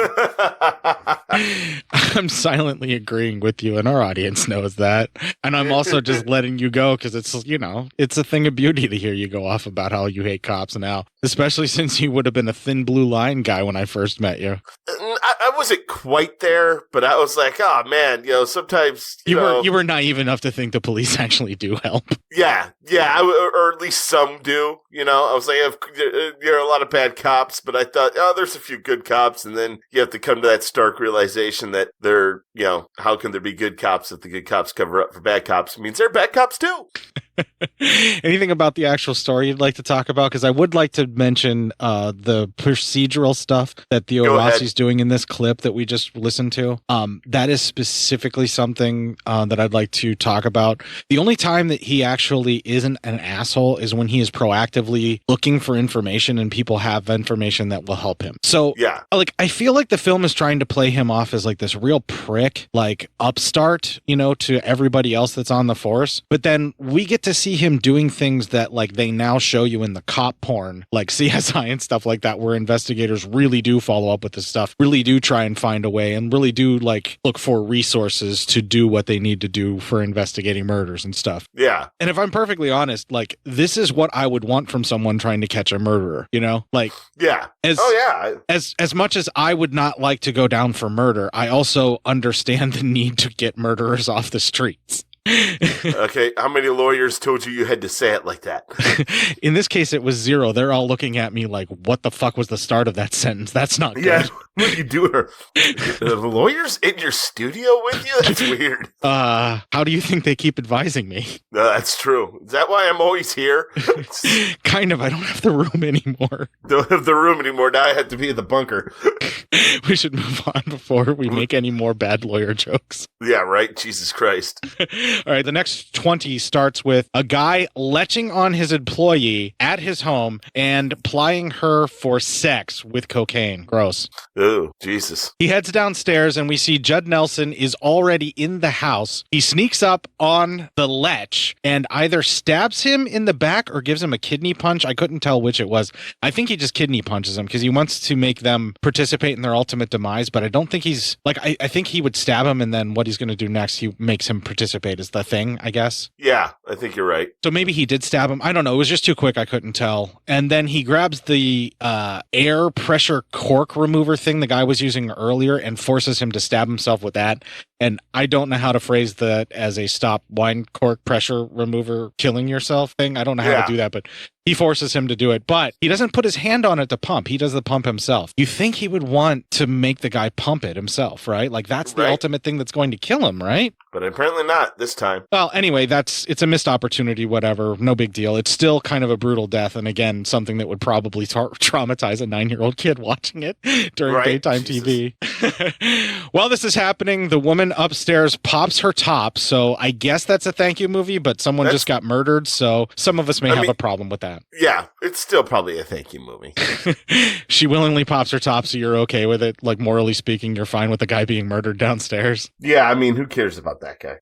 I'm silently agreeing with you, and our audience knows that. And I'm also just letting you go because it's, it's a thing of beauty to hear you go off about how you hate cops now, especially since you would have been a thin blue line guy when I first met you. I wasn't quite there, but I was like, oh man, sometimes you were naive enough to think the police actually do help. Yeah, or at least some do. I was like, there are a lot of bad cops, but I thought, there's a few good cops, and then you have to come to that stark realization that they're, how can there be good cops if the good cops cover up for bad cops? It means they're bad cops too. Anything about the actual story you'd like to talk about? Because I would like to mention the procedural stuff that Theo Rossi's doing in this clip that we just listened to. That is specifically something that I'd like to talk about. The only time that he actually isn't an asshole is when he is proactively looking for information and people have information that will help him. So, I feel like the film is trying to play him off as like this real prick, like upstart, to everybody else that's on the force. But then we get to see him doing things that like they now show you in the cop porn, like CSI and stuff like that, where investigators really do follow up with this stuff, really do try and find a way, and really do like look for resources to do what they need to do for investigating murders and stuff. Yeah. And if I'm perfectly honest, like this is what I would want from someone trying to catch a murderer, like yeah. As much as I would not like to go down for murder, I also understand the need to get murderers off the streets. Okay, how many lawyers told you had to say it like that? In this case, it was 0. They're all looking at me like, what the fuck was the start of that sentence? That's not good. Yeah, what are you doing? The lawyers in your studio with you? That's weird. How do you think they keep advising me? That's true. Is that why I'm always here? Kind of. I don't have the room anymore. Don't have the room anymore. Now I have to be in the bunker. We should move on before we make any more bad lawyer jokes. Yeah, right? Jesus Christ. All right, the next 20 starts with a guy leching on his employee at his home and plying her for sex with cocaine. Gross. Ooh, Jesus. He heads downstairs and we see Judd Nelson is already in the house. He sneaks up on the lech and either stabs him in the back or gives him a kidney punch. I couldn't tell which it was. I think he just kidney punches him because he wants to make them participate in their ultimate demise, but I don't think he's like, I think he would stab him and then what he's going to do next, he makes him participate is the thing, I guess. Yeah, I think you're right. So maybe he did stab him. I don't know. It was just too quick. I couldn't tell. And then he grabs the air pressure cork remover thing the guy was using earlier and forces him to stab himself with that. And I don't know how to phrase that as a stop wine cork pressure remover killing yourself thing. I don't know how to do that, but he forces him to do it. But he doesn't put his hand on it to pump. He does the pump himself. You think he would want to make the guy pump it himself, right? Like that's the ultimate thing that's going to kill him, right? But apparently not this time. Well, anyway, it's a missed opportunity, whatever. No big deal. It's still kind of a brutal death. And again, something that would probably traumatize a 9-year-old kid watching it during daytime TV. While this is happening, the woman upstairs pops her top. So I guess that's a thank you movie, but someone just got murdered. So some of us may have a problem with that. Yeah, it's still probably a thank you movie. She willingly pops her top, so you're okay with it. Like, morally speaking, you're fine with the guy being murdered downstairs. Yeah, I mean, who cares about that guy?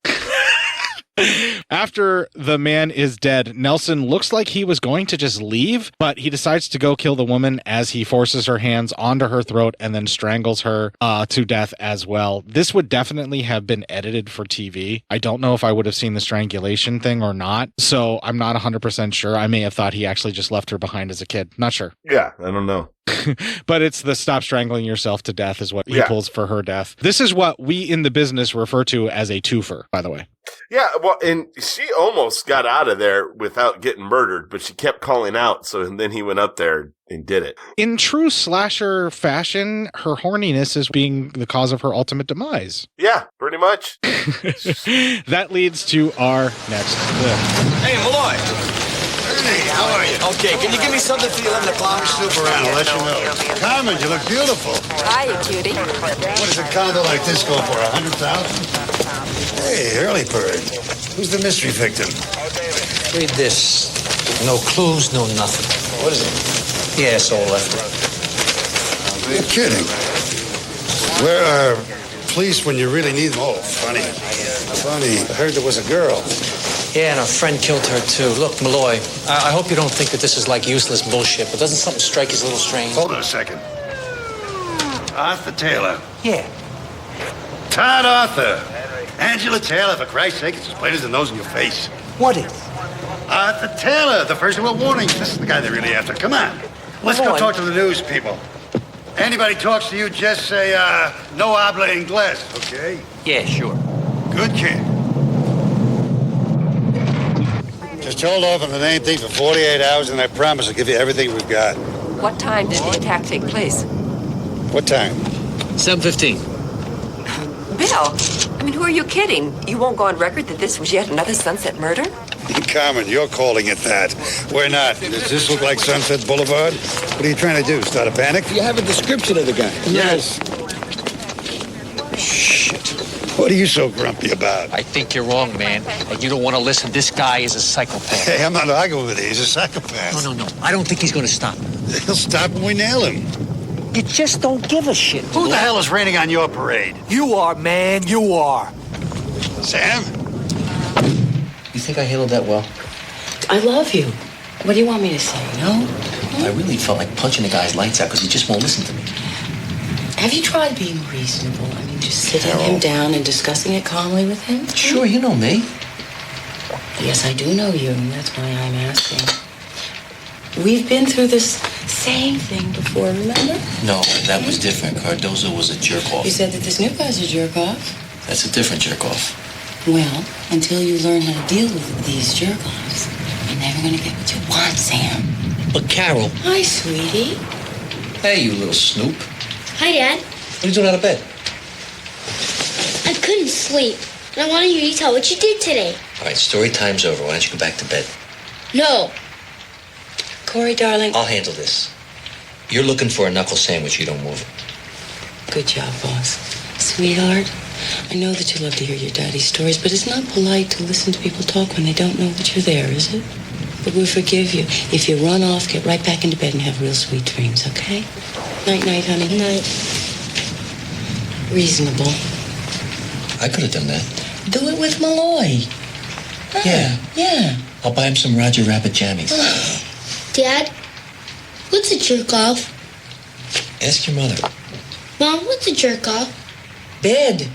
After the man is dead, Nelson looks like he was going to just leave, but he decides to go kill the woman as he forces her hands onto her throat and then strangles her to death as well. This would definitely have been edited for TV. I don't know if I would have seen the strangulation thing or not, so I'm not 100% sure. I may have thought he actually just left her behind as a kid. Not sure. Yeah, I don't know. But it's the stop strangling yourself to death is what he pulls for her death. This is what we in the business refer to as a twofer, by the way. Yeah, well, and she almost got out of there without getting murdered, but she kept calling out, so then he went up there and did it. In true slasher fashion, her horniness is being the cause of her ultimate demise. Yeah, pretty much. That leads to our next clip. Hey, Malloy. Hey, how are you? Okay, can you give me something for the 11 o'clock? Snoop around, I'll let you know. Carmen, you look beautiful. Hiya, cutie. What does a condo like this go for, 100,000? Hey, early bird. Who's the mystery victim? Read this. No clues, no nothing. What is it? The asshole left it. You're kidding. Where are police when you really need them? Oh, funny. Funny. I heard there was a girl. Yeah, and our friend killed her, too. Look, Malloy, I hope you don't think that this is like useless bullshit, but doesn't something strike you as a little strange? Hold on a second. Arthur Taylor. Yeah. Todd Arthur. Angela Taylor, for Christ's sake, it's as plain as the nose in your face. What is? Arthur Taylor, the person with warnings. This is the guy they're really after. Come on. Let's go talk to the news people. Anybody talks to you, just say, no habla inglés, okay? Yeah, sure. Good kid. Just hold off on the name thing for 48 hours, and I promise I'll give you everything we've got. What time did the attack take place? What time? 7:15. Bill, I mean, who are you kidding? You won't go on record that this was yet another Sunset murder? Carmen, you're calling it that. We're not. Does this look like Sunset Boulevard? What are you trying to do, start a panic? Do you have a description of the guy? Yes. Shit. What are you so grumpy about? I think you're wrong, man. And you don't want to listen. This guy is a psychopath. Hey, I'm not arguing with you. He's a psychopath. No. I don't think he's going to stop. He'll stop when we nail him. You just don't give a shit. Who the hell is raining on your parade? You are, man. You are. Sam? You think I handled that well? I love you. What do you want me to say? No? I really felt like punching the guy's lights out because he just won't listen to me. Have you tried being reasonable? I mean, just sitting him down and discussing it calmly with him? Sure, you know me. Yes, I do know you, and that's why I'm asking. We've been through this same thing before, remember? No, that was different. Cardozo was a jerk-off. You said that this new guy's a jerk-off? That's a different jerk-off. Well, until you learn how to deal with these jerk-offs, you're never going to get what you want, Sam. But Carol... Hi, sweetie. Hey, you little snoop. Hi, Dad. What are you doing out of bed? I couldn't sleep, and I wanted you to tell what you did today. All right, story time's over. Why don't you go back to bed? No. Corey, darling. I'll handle this. You're looking for a knuckle sandwich. You don't move it. Good job, boss. sweetheart. I know that you love to hear your daddy's stories, but it's not polite to listen to people talk when they don't know that you're there, is it? But we'll forgive you. If you run off, get right back into bed and have real sweet dreams, okay? Night-night, honey. Night. Reasonable. I could have done that. Do it with Malloy. Yeah. I'll buy him some Roger Rabbit jammies. Dad, what's a jerk off? Ask your mother. Mom, what's a jerk off? Bed.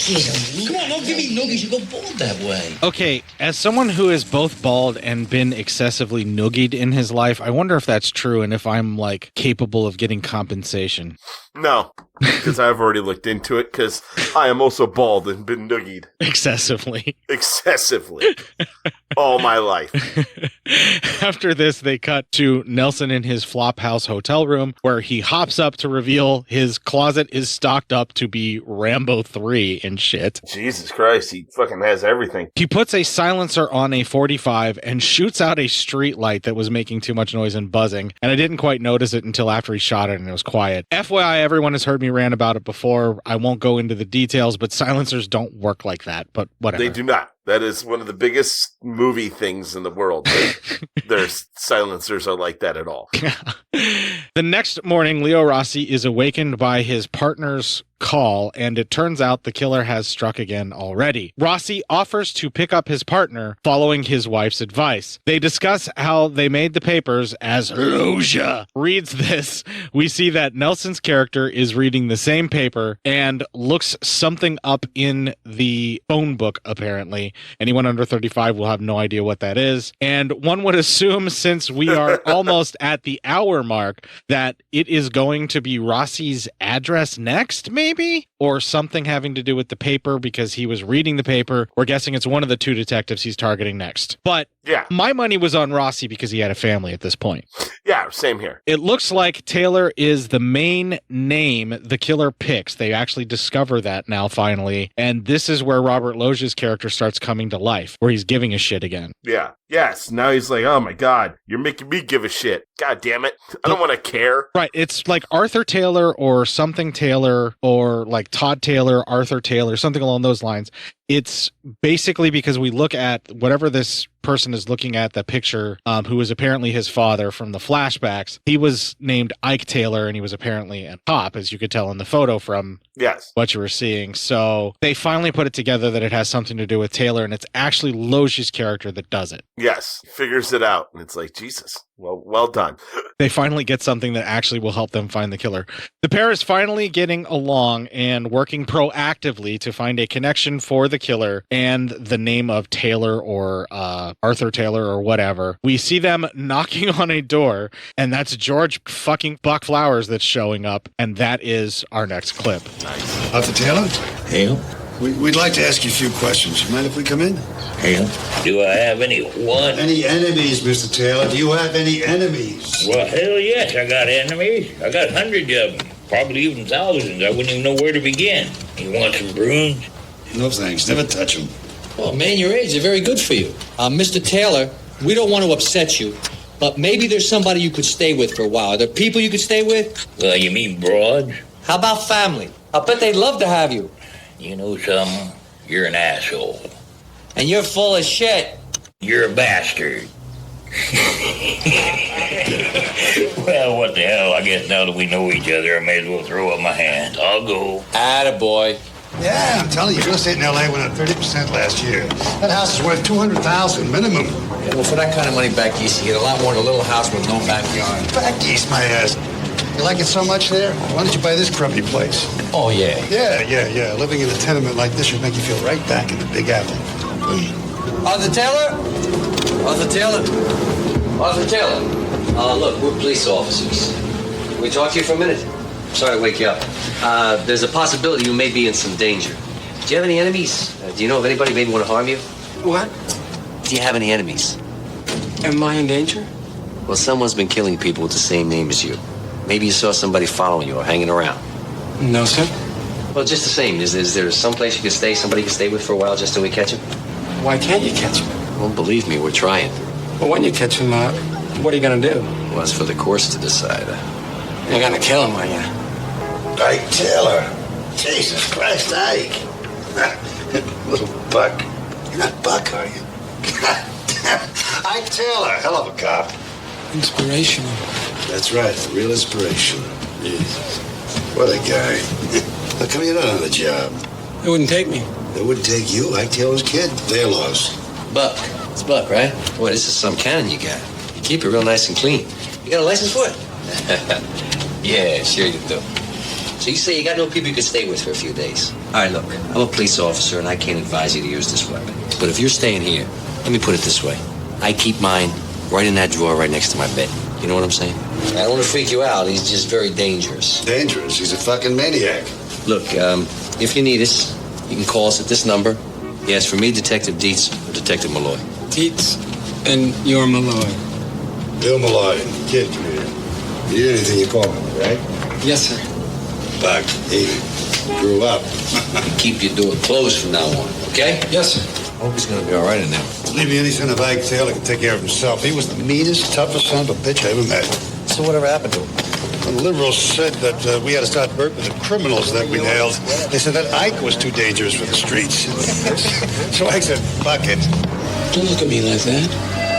Come on, don't give me noogies. You go bald that way. Okay, as someone who is both bald and been excessively noogied in his life, I wonder if that's true and if I'm, like, capable of getting compensation. No, because I've already looked into it, because I am also bald and been noogied. Excessively. All my life. After this, they cut to Nelson in his Flophouse hotel room, where he hops up to reveal his closet is stocked up to be Rambo 3 and shit. Jesus Christ, he fucking has everything. He puts a silencer on a 45 and shoots out a street light that was making too much noise and buzzing, and I didn't quite notice it until after he shot it and it was quiet. FYI, everyone has heard me rant about it before. I won't go into the details, but silencers don't work like that, but whatever. They do not. That is one of the biggest movie things in the world. Their silencers are like that at all. The next morning, Leo Rossi is awakened by his partner's call, and it turns out the killer has struck again already. Rossi offers to pick up his partner, following his wife's advice. They discuss how they made the papers. As Loja reads this, we see that Nelson's character is reading the same paper and looks something up in the phone book, apparently. Anyone under 35 will have no idea what that is. And one would assume, since we are almost at the hour mark, that it is going to be Rossi's address next, maybe? Or something having to do with the paper because he was reading the paper. We're guessing it's one of the two detectives he's targeting next. But yeah, my money was on Rossi because he had a family at this point. Yeah, same here. It looks like Taylor is the main name the killer picks. They actually discover that now, finally. And this is where Robert Loggia's character starts coming to life, where he's giving a shit again. Yeah. Yes. Now he's like, oh my God, you're making me give a shit. God damn it. I don't want to care. Right. It's like Arthur Taylor or something Taylor, or like Todd Taylor, Arthur Taylor, something along those lines. It's basically because we look at whatever this person is looking at, the picture, who was apparently his father from the flashbacks. He was named Ike Taylor, and he was apparently a cop, as you could tell in the photo from what you were seeing. So they finally put it together that it has something to do with Taylor, and it's actually Loggia's character that does it. Yes, figures it out, and it's like, Jesus, well done. They finally get something that actually will help them find the killer. The pair is finally getting along and working proactively to find a connection for the killer and the name of Taylor or Arthur Taylor or whatever. We see them knocking on a door, and that's George fucking Buck Flowers that's showing up, and that is our next clip. Nice. Arthur Taylor? Hail. We'd like to ask you a few questions. You mind if we come in? Hail. Do I have any what? Any enemies, Mr. Taylor? Do you have any enemies? Well, hell yes, I got enemies. I got hundreds of them. Probably even thousands. I wouldn't even know where to begin. You want some prunes? No thanks. Never touch them. Well, man, your age is very good for you. Mr. Taylor, we don't want to upset you, but maybe there's somebody you could stay with for a while. Are there people you could stay with? Well, you mean broads? How about family? I bet they'd love to have you. You know something? You're an asshole. And you're full of shit. You're a bastard. Well, what the hell? I guess now that we know each other, I may as well throw up my hands. I'll go. Attaboy. Yeah, I'm telling you, real estate in L.A. went up 30% last year. That house is worth $200,000 minimum. Yeah, well, for that kind of money back east, you get a lot more than a little house with no backyard. Back east, my ass. You like it so much there? Why don't you buy this crummy place? Oh, yeah. Yeah. Living in a tenement like this would make you feel right back in the Big Apple. Arthur Taylor? Arthur Taylor? Arthur Taylor? Look, we're police officers. Can we talk to you for a minute? Sorry to wake you up. There's a possibility you may be in some danger. Do you have any enemies? Do you know of anybody maybe want to harm you? What? Do you have any enemies? Am I in danger? Well, someone's been killing people with the same name as you. Maybe you saw somebody following you or hanging around. No, sir. Well, just the same. Is there some place you can stay, somebody you can stay with for a while just till we catch him? Why can't you catch him? Well, believe me, we're trying. But when you catch him, what are you going to do? Well, it's for the course to decide. You're going to kill him, are you? Ike Taylor. Jesus Christ, Ike. Little Buck. You're not Buck, are you? God damn. Ike Taylor, hell of a cop. Inspirational. That's right, real inspiration. Jesus. What a guy. How come you're not on the job? It wouldn't take me. It wouldn't take you. Ike Taylor's kid. They're lost. Buck. It's Buck, right? Boy, this is some cannon you got. You keep it real nice and clean. You got a license for it? Yeah, sure you do. So you say you got no people you could stay with for a few days. All right, look, I'm a police officer and I can't advise you to use this weapon. But if you're staying here, let me put it this way. I keep mine right in that drawer right next to my bed. You know what I'm saying? I don't want to freak you out. He's just very dangerous. Dangerous? He's a fucking maniac. Look, if you need us, you can call us at this number. Yes, for me, Detective Dietz or Detective Malloy. Dietz, and you're Malloy. Bill Malloy, kid, come here. You need anything, you call me, right? Yes, sir. Buck, he grew up. Keep your door closed from now on, okay? Yes, sir. Hope he's gonna be all right in there. Believe me, any son of Ike Taylor can take care of himself. He was the meanest, toughest son of a bitch I ever met. So whatever happened to him? When the liberals said that we had to start burping the criminals that we nailed, they said that Ike was too dangerous for the streets. So Ike said, fuck it. Don't look at me like that.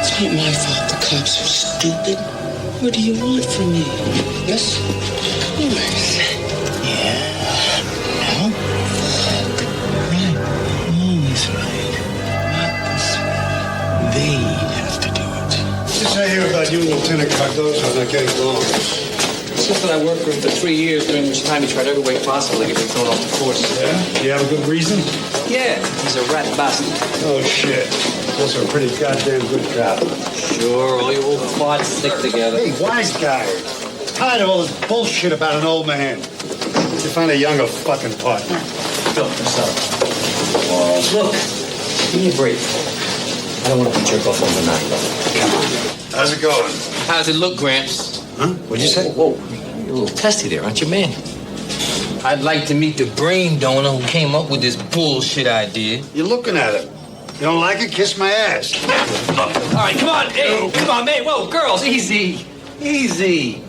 It's not my fault the cops are stupid. What do you want from me? Yes? Yes. Yeah. No? Right. Always right. Not this way. They have to do it. What's I hear about you and Lieutenant Cardozo not getting along? Something I worked for him for 3 years, during which time he tried every way possible to get me thrown off the force. Yeah? Do you have a good reason? Yeah, he's a rat bastard. Oh, shit. Also a pretty goddamn good cop. Sure, all you old farts stick together. Hey, wise guy. Tired of all this bullshit about an old man. You find a younger fucking partner. Go, yourself. Look, give me a break. I don't want to jerk off overnight. Come on. How's it going? How's it look, Gramps? Huh? What'd you say? Whoa, you're a little testy there, aren't you, man? I'd like to meet the brain donor who came up with this bullshit idea. You're looking at it. You don't like it? Kiss my ass. All right, come on. Hey, come on, man. Whoa, girls, easy. Easy.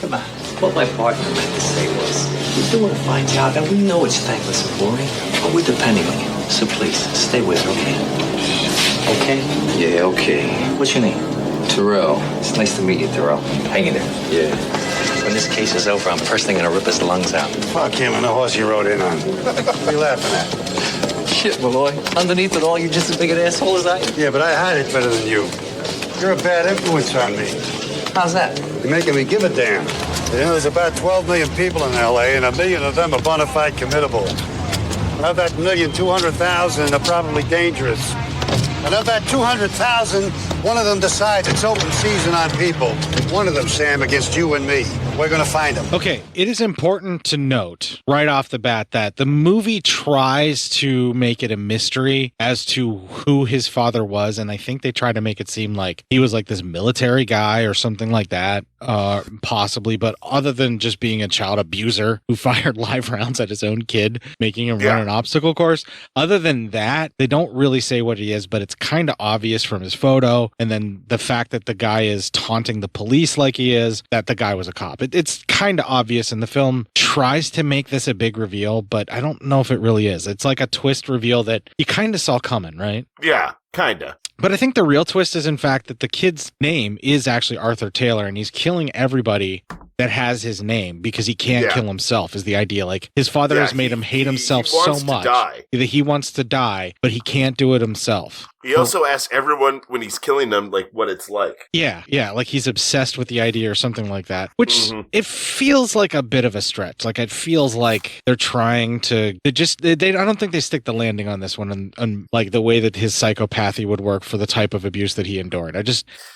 Come on. What my partner meant to say was, you're doing a fine job, and we know it's thankless and boring, but we're depending on you. So please, stay with her, okay? Okay? Yeah, okay. What's your name? Terrell. It's nice to meet you, Terrell. Hang in there. Yeah. When this case is over, I'm first thing gonna rip his lungs out. Fuck him and the horse he rode in on. What are you laughing at? Shit, Malloy. Underneath it all, you're just as big an asshole as I am. Yeah, but I hide it better than you. You're a bad influence on me. How's that? You're making me give a damn. You know, there's about 12 million people in L.A., and 1 million of them are bona fide committable. Of that 1,200,000 are probably dangerous. And of that 200,000, one of them decides it's open season on people. One of them, Sam, against you and me. We're going to find him. Okay, it is important to note right off the bat that the movie tries to make it a mystery as to who his father was, and I think they try to make it seem like he was like this military guy or something like that, possibly, but other than just being a child abuser who fired live rounds at his own kid, making him run an obstacle course, other than that, they don't really say what he is, but it's kind of obvious from his photo, and then the fact that the guy is taunting the police like he is, that the guy was a cop. It's kind of obvious, and the film tries to make this a big reveal, but I don't know if it really is. It's like a twist reveal that you kind of saw coming, right? Yeah, kind of. But I think the real twist is, in fact, that the kid's name is actually Arthur Taylor, and he's killing everybody that has his name because he can't kill himself, is the idea. Like, his father has made him hate himself so much that he wants to die, but he can't do it himself. He also asks everyone when he's killing them, like, what it's like. Yeah, like he's obsessed with the idea or something like that, which it feels like a bit of a stretch. Like, it feels like they're trying to, I don't think they stick the landing on this one and like the way that his psychopathy would work for the type of abuse that he endured. I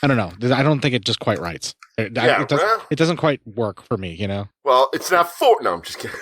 don't know. I don't think it just quite writes. It doesn't quite work for me, you know? Well, it's not no, I'm just kidding.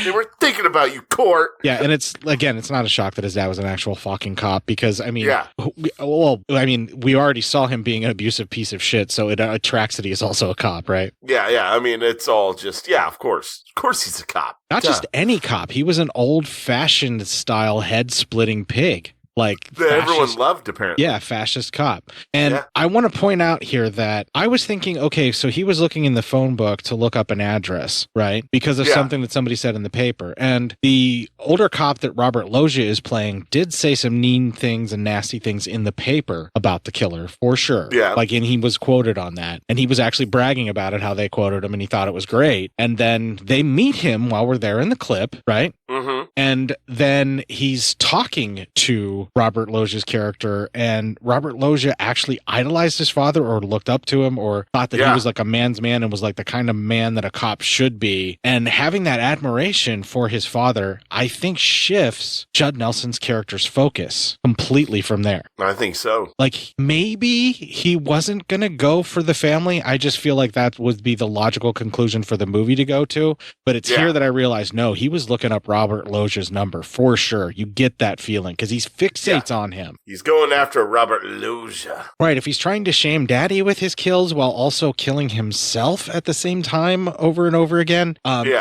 They were thinking about you, Court. Yeah, and it's not a shock that his dad was an actual fucking cop because, I mean, we already saw him being an abusive piece of shit, so it tracks that he is also a cop, right? Yeah, I mean, it's all just, of course. Of course he's a cop. Not just any cop. He was an old-fashioned style head-splitting pig. like that everyone loved, apparently. Yeah, fascist cop. And I want to point out here that I was thinking, okay, so he was looking in the phone book to look up an address, right? Because of something that somebody said in the paper. And the older cop that Robert Loggia is playing did say some mean things and nasty things in the paper about the killer, for sure. Yeah. Like, and he was quoted on that. And he was actually bragging about it, how they quoted him, and he thought it was great. And then they meet him while we're there in the clip, right? Mm-hmm. And then he's talking to Robert Loggia's character, and Robert Loggia actually idolized his father or looked up to him or thought that he was like a man's man and was like the kind of man that a cop should be. And having that admiration for his father, I think shifts Judd Nelson's character's focus completely from there. I think so. Like, maybe he wasn't going to go for the family. I just feel like that would be the logical conclusion for the movie to go to. But it's here that I realized, no, he was looking up Robert Loggia's number for sure. You get that feeling because he fixates on him. He's going after Robert Loggia. Right. If he's trying to shame daddy with his kills while also killing himself at the same time over and over again,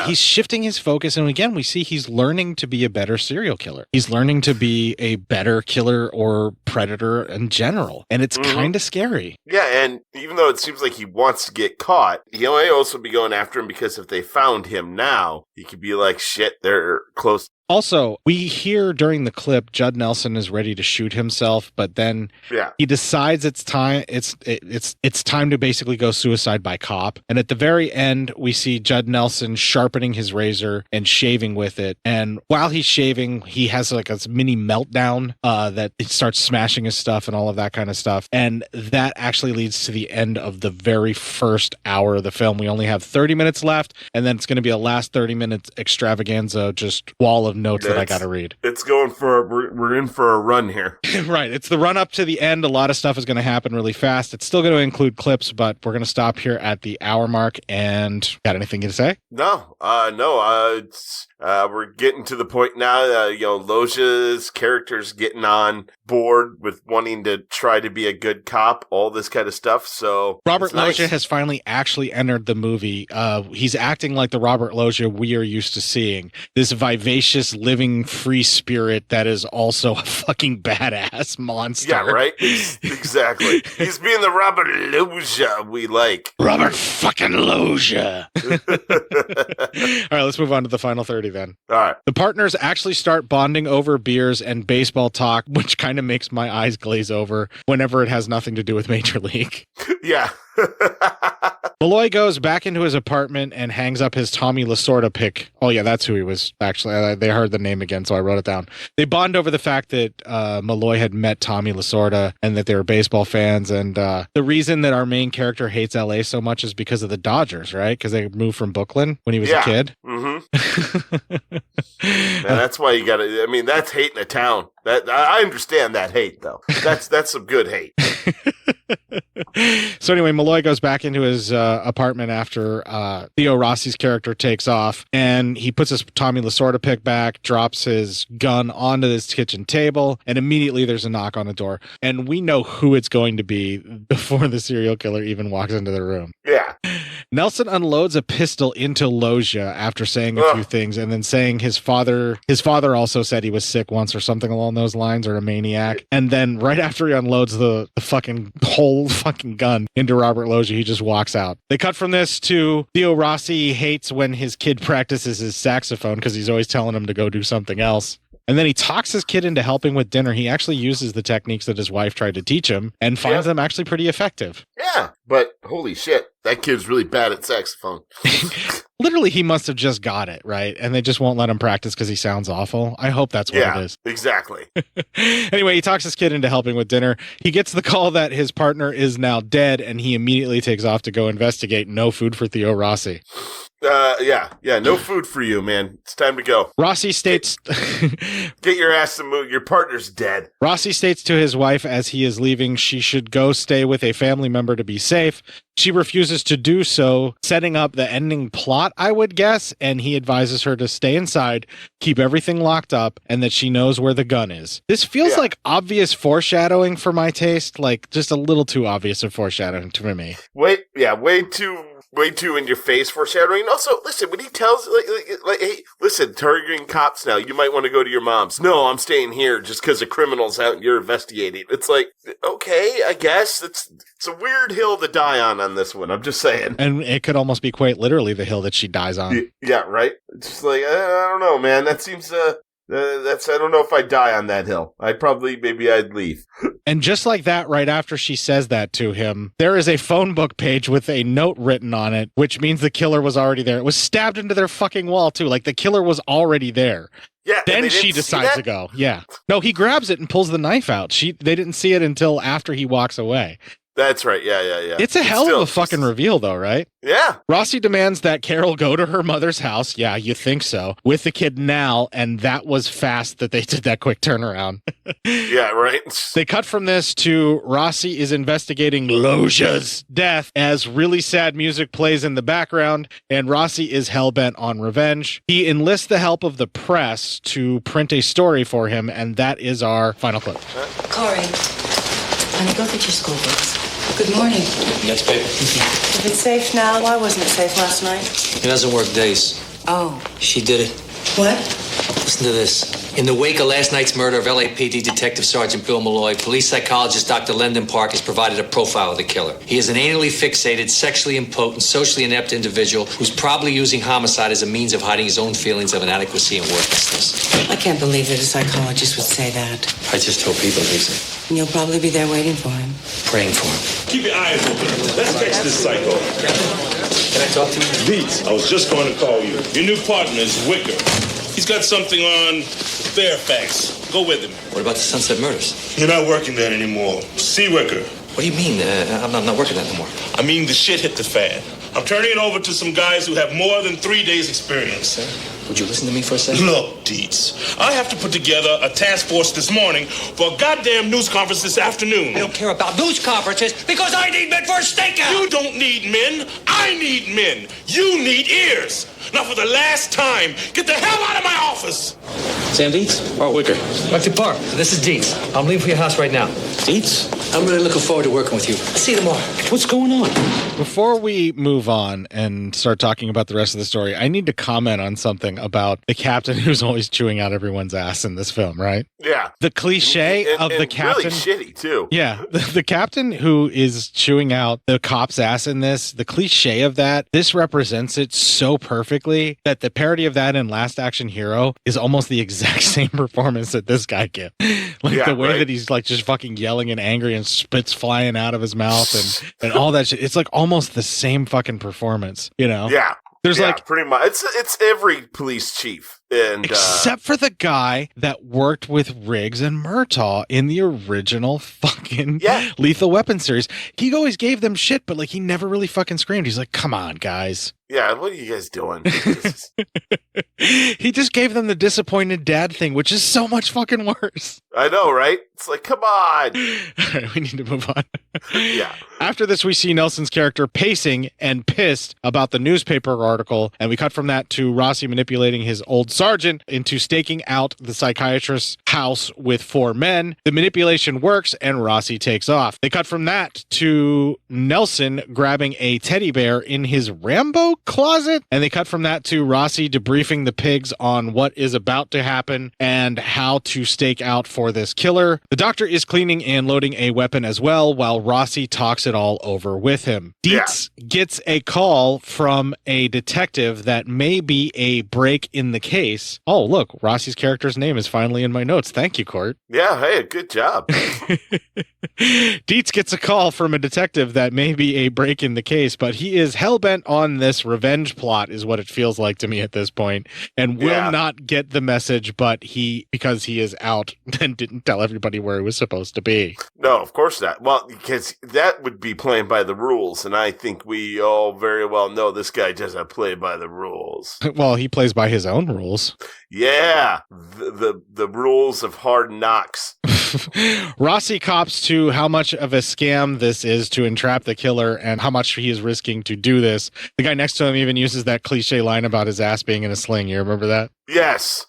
he's shifting his focus. And again, we see he's learning to be a better serial killer. He's learning to be a better killer or predator in general. And it's kind of scary. Yeah, and even though it seems like he wants to get caught, he may also be going after him because if they found him now, he could be like, shit, they're close. Also, we hear during the clip Judd Nelson is ready to shoot himself, but then he decides it's time. It's time to basically go suicide by cop. And at the very end, we see Judd Nelson sharpening his razor and shaving with it. And while he's shaving, he has like a mini meltdown that he starts smashing his stuff and all of that kind of stuff. And that actually leads to the end of the very first hour of the film. We only have 30 minutes left, and then it's going to be a last 30 minutes extravaganza, just wall of notes that I got to read. It's going for, we're in for a run here. Right. It's the run up to the end. A lot of stuff is going to happen really fast. It's still going to include clips, but we're going to stop here at the hour mark. And got anything to say? No. We're getting to the point now, Loggia's character's getting on board with wanting to try to be a good cop, all this kind of stuff. So Robert Loggia has finally actually entered the movie. He's acting like the Robert Loggia we are used to seeing. This vivacious, living, free spirit that is also a fucking badass monster. Yeah, right? Exactly. He's being the Robert Loggia we like. Robert fucking Loggia. All right, let's move on to the final 30 then. All right. The partners actually start bonding over beers and baseball talk, which kind of makes my eyes glaze over whenever it has nothing to do with Major League. Yeah. Malloy goes back into his apartment and hangs up his Tommy Lasorda pic. Oh, yeah, that's who he was, actually. They heard the name again, so I wrote it down. They bond over the fact that Malloy had met Tommy Lasorda and that they were baseball fans. And the reason that our main character hates L.A. so much is because of the Dodgers, right? Because they moved from Brooklyn when he was a kid. Mm-hmm. That's why you got to, that's hating a town. I understand that hate, though. That's some good hate. So anyway, Malloy goes back into his apartment after Theo Rossi's character takes off, and he puts his Tommy Lasorda pick back, drops his gun onto his kitchen table, and immediately there's a knock on the door. And we know who it's going to be before the serial killer even walks into the room. Yeah. Nelson unloads a pistol into Loggia after saying a few things, and then saying his father also said he was sick once or something along those lines, or a maniac. And then right after he unloads the fucking whole fucking gun into Robert Loggia, he just walks out. They cut from this to Theo Rossi hates when his kid practices his saxophone because he's always telling him to go do something else. And then he talks his kid into helping with dinner. He actually uses the techniques that his wife tried to teach him and finds them actually pretty effective. Yeah, but holy shit, that kid's really bad at saxophone. Literally, he must have just got it, right? And they just won't let him practice because he sounds awful. I hope that's what it is. Exactly. Anyway, he talks his kid into helping with dinner. He gets the call that his partner is now dead, and he immediately takes off to go investigate. No food for Theo Rossi. No food for you, man. It's time to go. Rossi states... Get your ass to move. Your partner's dead. Rossi states to his wife as he is leaving she should go stay with a family member to be safe. She refuses to do so, setting up the ending plot, I would guess, and he advises her to stay inside, keep everything locked up, and that she knows where the gun is. This feels like obvious foreshadowing for my taste, like just a little too obvious of foreshadowing for me. Way too in your face foreshadowing. Also, listen, when he tells, like, hey, listen, targeting cops now, you might want to go to your mom's. No, I'm staying here just because a criminal's out and you're investigating. It's like, okay, I guess it's a weird hill to die on this one. I'm just saying. And it could almost be quite literally the hill that she dies on. Yeah, right? It's just like, I don't know, man. That seems, I don't know if I'd die on that hill. Maybe I'd leave. And just like that, right after she says that to him, there is a phone book page with a note written on it, which means the killer was already there. It was stabbed into their fucking wall, too. Like, the killer was already there. Yeah. Then she decides to go. Yeah. No, he grabs it and pulls the knife out. They didn't see it until after he walks away. That's right. Yeah. It's a hell of a fucking reveal, though, right? Yeah. Rossi demands that Carol go to her mother's house. Yeah, you think so. With the kid now, and that was fast that they did that quick turnaround. Yeah, right. They cut from this to Rossi is investigating Loja's death as really sad music plays in the background, and Rossi is hell-bent on revenge. He enlists the help of the press to print a story for him, and that is our final clip. Corey, honey, go get your school books. Good morning. Next paper. If it's safe now, why wasn't it safe last night? It doesn't work days. Oh. She did it. What? Listen to this. In the wake of last night's murder of LAPD Detective Sergeant Bill Malloy, police psychologist Dr. Lendon Park has provided a profile of the killer. He is an anally fixated, sexually impotent, socially inept individual who's probably using homicide as a means of hiding his own feelings of inadequacy and worthlessness. I can't believe that a psychologist would say that. I just told people, Lisa. And you'll probably be there waiting for him. Praying for him. Keep your eyes open. Let's catch this psycho. Can I talk to you? Dietz, I was just going to call you. Your new partner is Wicker. He's got something on Fairfax. Go with him. What about the Sunset Murders? You're not working there anymore. See Wicker. What do you mean? I'm not working that no more. I mean, the shit hit the fan. I'm turning it over to some guys who have more than 3 days experience. Sir, would you listen to me for a second? Look, Dietz, I have to put together a task force this morning for a goddamn news conference this afternoon. I don't care about news conferences because I need men for a stakeout. You don't need men. I need men. You need ears. Now, for the last time, get the hell out of my office. Sam Dietz? Art Wicker. Dr. Park, this is Dietz. I'm leaving for your house right now. Dietz? I'm really looking forward to working with you. See you tomorrow. What's going on? Before we move on and start talking about the rest of the story, I need to comment on something about the captain who's always chewing out everyone's ass in this film, right? Yeah. The cliche of the captain. Really shitty, too. Yeah. The captain who is chewing out the cop's ass in this, the cliche of that, this represents it so perfectly that the parody of that in Last Action Hero is almost the exact same performance that this guy gives. Like the way that he's like just fucking yelling and angry and spit's flying out of his mouth and all that shit. It's like almost the same fucking performance, you know? Yeah. There's like pretty much it's every police chief. And except for the guy that worked with Riggs and Murtaugh in the original fucking Lethal Weapon series. He always gave them shit, but like he never really fucking screamed. He's like, come on, guys. Yeah, what are you guys doing? He just gave them the disappointed dad thing, which is so much fucking worse. I know, right? It's like, come on. All right, we need to move on. Yeah. After this, we see Nelson's character pacing and pissed about the newspaper article, and we cut from that to Rossi manipulating his old sergeant into staking out the psychiatrist's house with 4 men. The manipulation works, and Rossi takes off. They cut from that to Nelson grabbing a teddy bear in his Rambo closet, and they cut from that to Rossi debriefing the pigs on what is about to happen and how to stake out for this killer. The doctor is cleaning and loading a weapon as well, while Rossi talks it all over with him. Dietz gets a call from a detective that may be a break in the case. Oh, look, Rossi's character's name is finally in my notes. Thank you, Court. Yeah, hey, good job. Dietz gets a call from a detective that may be a break in the case, but he is hell-bent on this revenge plot, is what it feels like to me at this point, and will not get the message, but because he is out and didn't tell everybody where he was supposed to be. No, of course not. Well, because that would be playing by the rules, and I think we all very well know this guy doesn't play by the rules. Well, he plays by his own rules. Yeah, the rules of Hard Knocks. Rossi cops to how much of a scam this is to entrap the killer and how much he is risking to do this. The guy next to him even uses that cliche line about his ass being in a sling. You remember that? Yes.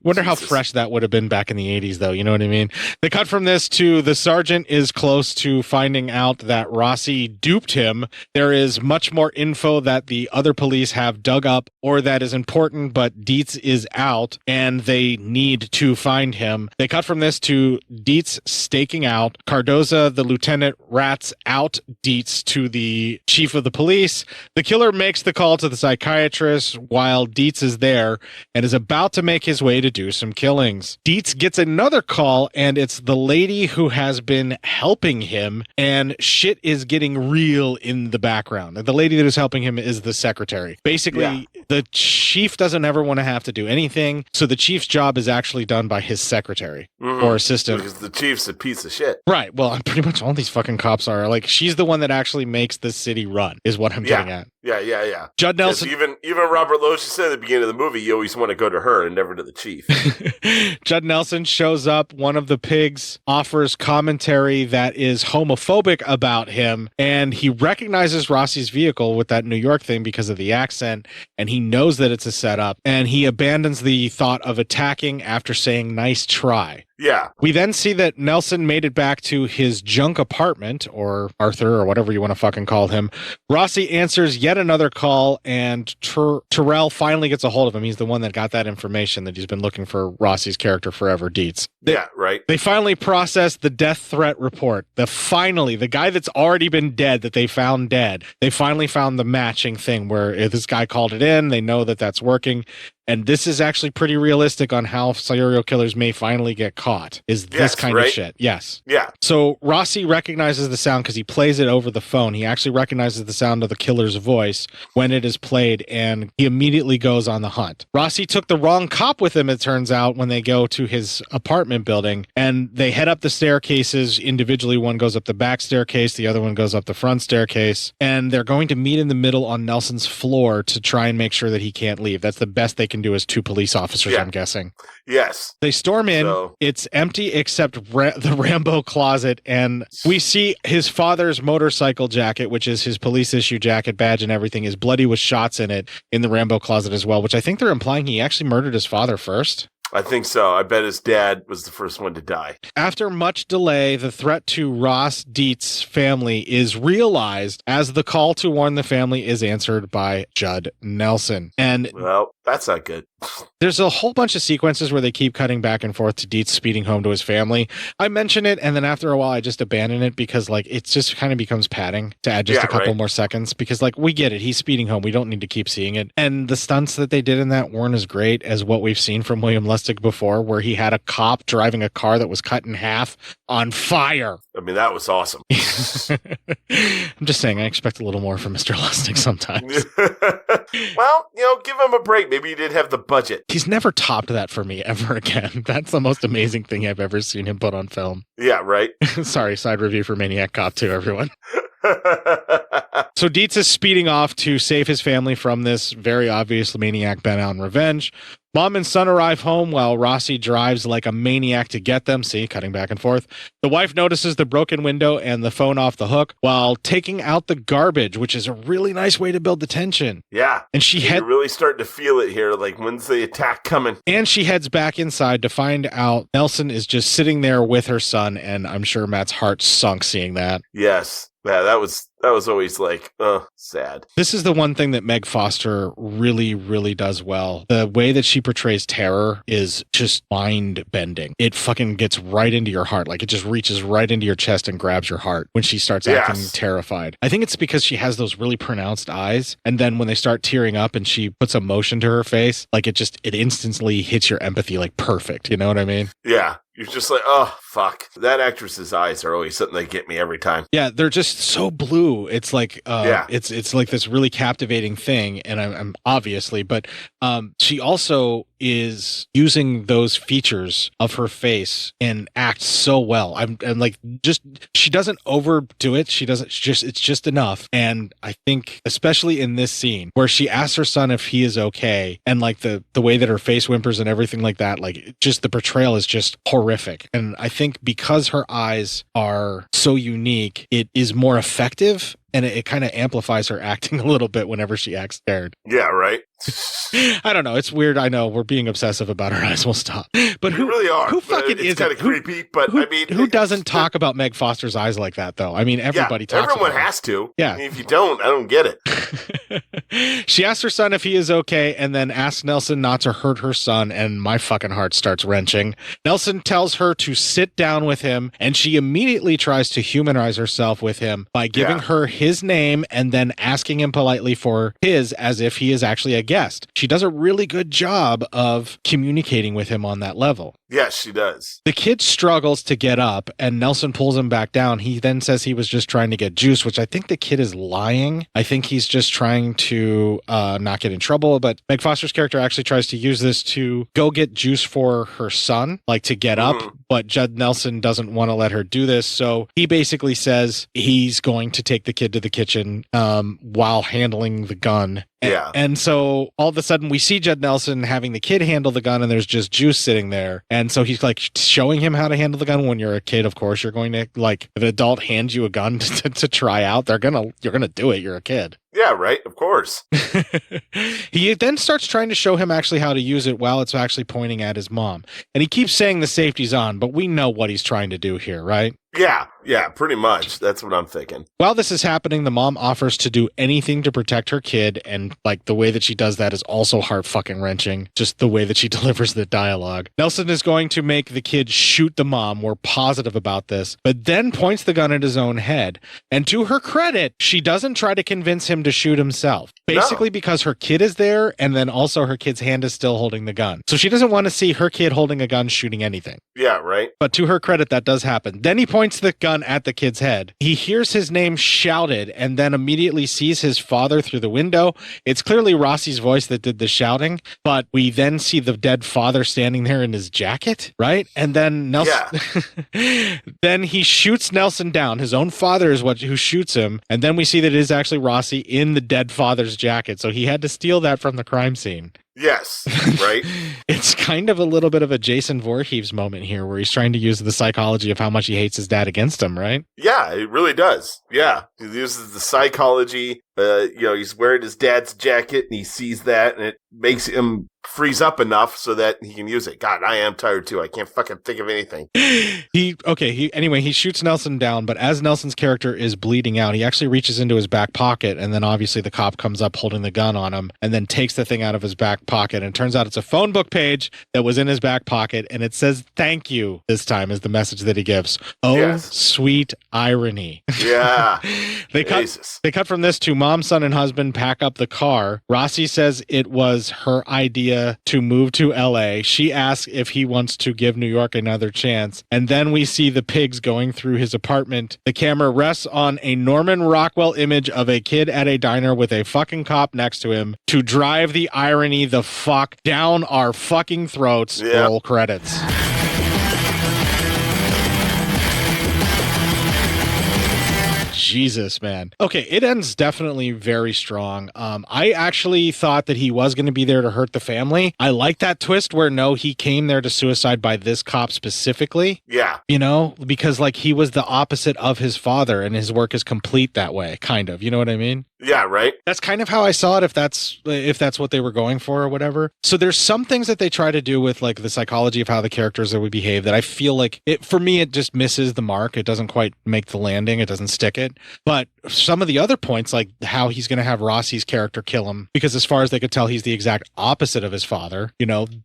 Wonder how fresh that would have been back in the 80s, though. You know what I mean? They cut from this to the sergeant is close to finding out that Rossi duped him. There is much more info that the other police have dug up or that is important, but Dietz is out and they need to find him. They cut from this to Dietz staking out. Cardoza, the lieutenant, rats out Dietz to the chief of the police. The killer makes the call to the psychiatrist while Dietz is there and is about to make his way to do some killings. Dietz gets another call, and it's the lady who has been helping him, and shit is getting real in the background. The lady that is helping him is the secretary. Basically, the chief doesn't ever want to have to do anything, so the chief's job is actually done by his secretary or assistant. Because the chief's a piece of shit. Right. Well, pretty much all these fucking cops are. Like, she's the one that actually makes the city run, is what I'm getting at. Yeah. Judd Nelson. Even Robert Lowe said at the beginning of the movie, you always want to go to her and never to the chief. Judd Nelson shows up. One of the pigs offers commentary that is homophobic about him, and he recognizes Rossi's vehicle with that New York thing because of the accent, and he knows that it's a setup, and he abandons the thought of attacking after saying nice try. Yeah. We then see that Nelson made it back to his junk apartment, or Arthur, or whatever you want to fucking call him. Rossi answers yet another call, and Terrell finally gets a hold of him. He's the one that got that information that he's been looking for Rossi's character forever, Dietz. They finally process the death threat report. The guy that's already been dead, that they found dead, they finally found the matching thing where if this guy called it in, they know that that's working. And this is actually pretty realistic on how serial killers may finally get caught, is this kind of shit. Yes. Yeah. So Rossi recognizes the sound because he plays it over the phone. He actually recognizes the sound of the killer's voice when it is played, and he immediately goes on the hunt. Rossi took the wrong cop with him, it turns out, when they go to his apartment building, and they head up the staircases individually. One goes up the back staircase, the other one goes up the front staircase, and they're going to meet in the middle on Nelson's floor to try and make sure that he can't leave. That's the best they can do as two police officers, I'm guessing. Yes. They storm in. It's empty except the Rambo closet, and we see his father's motorcycle jacket, which is his police issue jacket, badge, and everything, is bloody with shots in it in the Rambo closet as well, which I think they're implying he actually murdered his father first. I think so. I bet his dad was the first one to die. After much delay, the threat to Ross Dietz's family is realized as the call to warn the family is answered by Judd Nelson. And well, that's not good. There's a whole bunch of sequences where they keep cutting back and forth to Dietz speeding home to his family. I mention it, and then after a while, I just abandon it because, like, it just kind of becomes padding to add just a couple more seconds because, like, we get it. He's speeding home. We don't need to keep seeing it. And the stunts that they did in that weren't as great as what we've seen from William Lustig before, where he had a cop driving a car that was cut in half on fire. I mean, that was awesome. I'm just saying, I expect a little more from Mr. Lustig sometimes. Well, give him a break. Maybe he did have the budget. He's never topped that for me ever again. That's the most amazing thing I've ever seen him put on film. Yeah, right. Sorry, side review for Maniac Cop 2, everyone. So Dietz is speeding off to save his family from this very obvious maniac bent on revenge. Mom and son arrive home while Rossi drives like a maniac to get them. See, cutting back and forth. The wife notices the broken window and the phone off the hook while taking out the garbage, which is a really nice way to build the tension. Yeah. And you're really starting to feel it here. Like, when's the attack coming? And she heads back inside to find out Nelson is just sitting there with her son. And I'm sure Matt's heart sunk seeing that. Yes. Yeah, that was always like, sad. This is the one thing that Meg Foster really, really does well. The way that she portrays terror is just mind-bending. It fucking gets right into your heart. Like, it just reaches right into your chest and grabs your heart when she starts acting terrified. I think it's because she has those really pronounced eyes, and then when they start tearing up and she puts emotion to her face, like, it instantly hits your empathy like perfect. You know what I mean? Yeah. You're just like, oh, fuck. That actress's eyes are always something that get me every time. Yeah, they're just so blue. It's like, it's like this really captivating thing, and I'm obviously, but she also is using those features of her face and acts so well. I'm like, just, she doesn't overdo it. She doesn't, it's just enough. And I think, especially in this scene where she asks her son if he is okay, and like the way that her face whimpers and everything like that, like just the portrayal is just horrific. And I think because her eyes are so unique, it is more effective. And it kind of amplifies her acting a little bit whenever she acts scared. Yeah, right. I don't know. It's weird. I know we're being obsessive about her eyes. We'll stop. But we really are. Who fucking is kind of creepy? But I mean, who doesn't talk about Meg Foster's eyes like that, though? I mean, everybody talks. Everyone about has to. Yeah. I mean, if you don't, I don't get it. She asks her son if he is okay, and then asks Nelson not to hurt her son. And my fucking heart starts wrenching. Nelson tells her to sit down with him, and she immediately tries to humanize herself with him by giving her his name and then asking him politely for his, as if he is actually a guest. She does a really good job of communicating with him on that level. Yes, she does. The kid struggles to get up, and Nelson pulls him back down. He then says he was just trying to get juice, which I think the kid is lying. I think he's just trying to not get in trouble, but Meg Foster's character actually tries to use this to go get juice for her son, like to get up, but Judd Nelson doesn't want to let her do this, so he basically says he's going to take the kid to the kitchen while handling the gun. Yeah. And so all of a sudden we see Judd Nelson having the kid handle the gun, and there's just juice sitting there. And so he's like showing him how to handle the gun. When you're a kid, of course, you're going to, like, if an adult hands you a gun to try out, you're going to do it. You're a kid. Yeah, right. Of course. He then starts trying to show him actually how to use it while it's actually pointing at his mom. And he keeps saying the safety's on, but we know what he's trying to do here, right? Yeah, pretty much. That's what I'm thinking. While this is happening, the mom offers to do anything to protect her kid, and like the way that she does that is also heart fucking wrenching. Just the way that she delivers the dialogue. Nelson is going to make the kid shoot the mom. We're positive about this, but then points the gun at his own head. And to her credit, she doesn't try to convince him to shoot himself. Basically because her kid is there, and then also her kid's hand is still holding the gun. So she doesn't want to see her kid holding a gun shooting anything. Yeah, right. But to her credit, that does happen. Then he points the gun at the kid's head. He hears his name shouted and then immediately sees his father through the window. It's clearly Rossi's voice that did the shouting, but we then see the dead father standing there in his jacket, right? And then Nelson, then he shoots Nelson down. His own father is who shoots him. And then we see that it is actually Rossi in the dead father's jacket. So he had to steal that from the crime scene. Yes, right. It's kind of a little bit of a Jason Voorhees moment here where he's trying to use the psychology of how much he hates his dad against him, right? Yeah, it really does. Yeah, he uses the psychology. He's wearing his dad's jacket and he sees that and it makes him freeze up enough so that he can use it. God, I am tired too. I can't fucking think of anything. He shoots Nelson down, but as Nelson's character is bleeding out, he actually reaches into his back pocket, and then obviously the cop comes up holding the gun on him and then takes the thing out of his back pocket, and it turns out it's a phone book page that was in his back pocket, and it says thank you this time is the message that he gives. Sweet irony. Yeah. They cut from this to mom, son, and husband pack up the car. Rossi says it was her idea to move to LA. She asks if he wants to give New York another chance. And then we see the pigs going through his apartment. The camera rests on a Norman Rockwell image of a kid at a diner with a fucking cop next to him to drive the irony the fuck down our fucking throats. Roll credits. Jesus, man. Okay, it ends definitely very strong. I actually thought that he was going to be there to hurt the family. I like that twist where no, he came there to suicide by this cop specifically. Yeah. Because like he was the opposite of his father and his work is complete that way, kind of. You know what I mean? Yeah, right. That's kind of how I saw it, if that's what they were going for or whatever. So there's some things that they try to do with like the psychology of how the characters would behave that I feel like for me, it just misses the mark. It doesn't quite make the landing. It doesn't stick it. But some of the other points, like how he's going to have Rossi's character kill him, because as far as they could tell, he's the exact opposite of his father.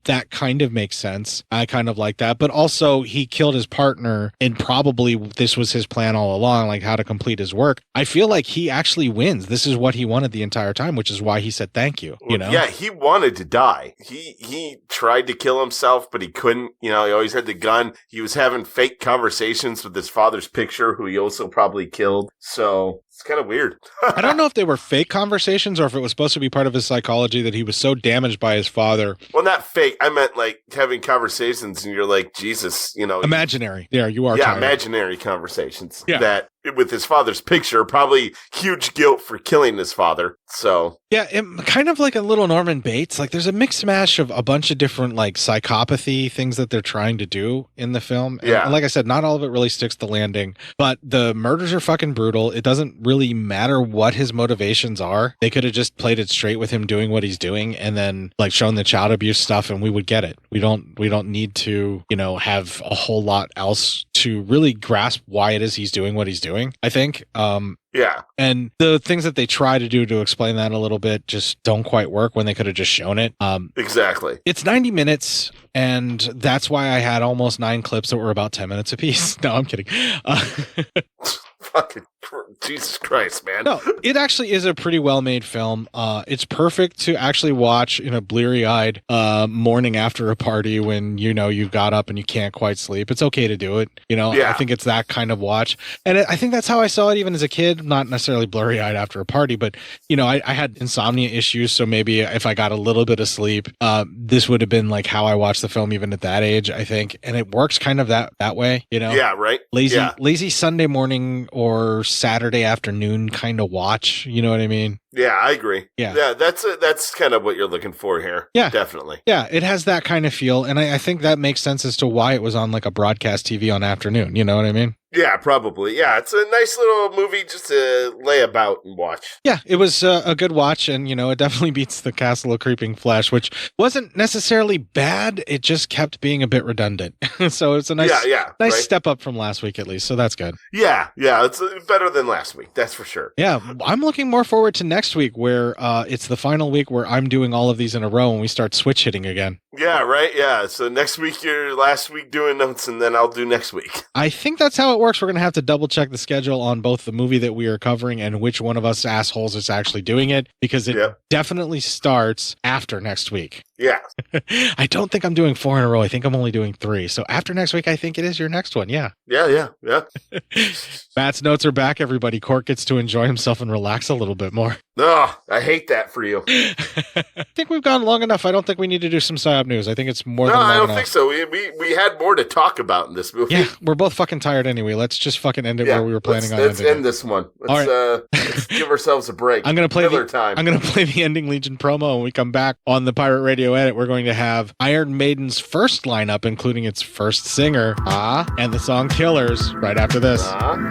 That kind of makes sense. I kind of like that. But also he killed his partner and probably this was his plan all along, like how to complete his work. I feel like he actually wins. This this is what he wanted the entire time, which is why he said thank you. You know? Yeah, he wanted to die. He tried to kill himself, but he couldn't. You know, he always had the gun. He was having fake conversations with his father's picture, who he also probably killed. So it's kind of weird. I don't know if they were fake conversations or if it was supposed to be part of his psychology that he was so damaged by his father. Well, not fake. I meant like having conversations and you're like, Jesus, you know. Imaginary. Yeah, you are. Yeah, tired. imaginary conversations. Yeah. That with his father's picture, probably huge guilt for killing his father. So. Yeah, kind of like a little Norman Bates. Like there's a mix mash of a bunch of different like psychopathy things that they're trying to do in the film. And like I said, not all of it really sticks the landing, but the murders are fucking brutal. It doesn't really matter what his motivations are. They could have just played it straight with him doing what he's doing and then like shown the child abuse stuff and we would get it. We don't need to, you know, have a whole lot else to really grasp why it is he's doing what he's doing, I think. Yeah. And the things that they try to do to explain that a little bit just don't quite work when they could have just shown it. Exactly. It's 90 minutes, and that's why I had almost 9 clips that were about 10 minutes apiece. No, I'm kidding. Fucking Jesus Christ, man. No, it actually is a pretty well-made film. It's perfect to actually watch in a bleary-eyed morning after a party when, you know, you got up and you can't quite sleep. It's okay to do it. You know, I think it's that kind of watch. And I think that's how I saw it even as a kid, not necessarily blurry-eyed after a party, but, you know, I had insomnia issues, so maybe if I got a little bit of sleep, this would have been like how I watched the film even at that age, I think. And it works kind of that way, you know? Yeah, right? Lazy Sunday morning or Saturday afternoon kind of watch, you know what I mean? Yeah, I agree. Yeah, that's kind of what you're looking for here. Yeah, definitely. Yeah, it has that kind of feel, and I think that makes sense as to why it was on like a broadcast TV on afternoon. You know what I mean? Yeah, probably. Yeah, it's a nice little movie just to lay about and watch. Yeah, it was a good watch, and, you know, it definitely beats The Castle of Creeping Flesh, which wasn't necessarily bad. It just kept being a bit redundant. So it's a nice step up from last week, at least. So that's good. Yeah, it's better than last week. That's for sure. Yeah, I'm looking more forward to next week where it's the final week where I'm doing all of these in a row and we start switch hitting again. Yeah, right? Yeah, so next week you're last week doing notes, and then I'll do next week. I think that's how it works. We're going to have to double check the schedule on both the movie that we are covering and which one of us assholes is actually doing it, because it definitely starts after next week. Yeah. I don't think I'm doing 4 in a row. I think I'm only doing 3. So after next week, I think it is your next one. Yeah. Yeah. Matt's notes are back, everybody. Court gets to enjoy himself and relax a little bit more. Oh, I hate that for you. I think we've gone long enough. I don't think we need to do some PSYOP news. I think it's more than long I don't enough. think so. We had more to talk about in this movie. Yeah, we're both fucking tired anyway. Let's just fucking end it where we were planning on let's ending end it. this one. Let's give ourselves a break. I'm gonna play time. I'm gonna play the Ending Legion promo. When we come back on the Pirate Radio Edit, we're going to have Iron Maiden's first lineup, including its first singer, and the song Killers, right after this.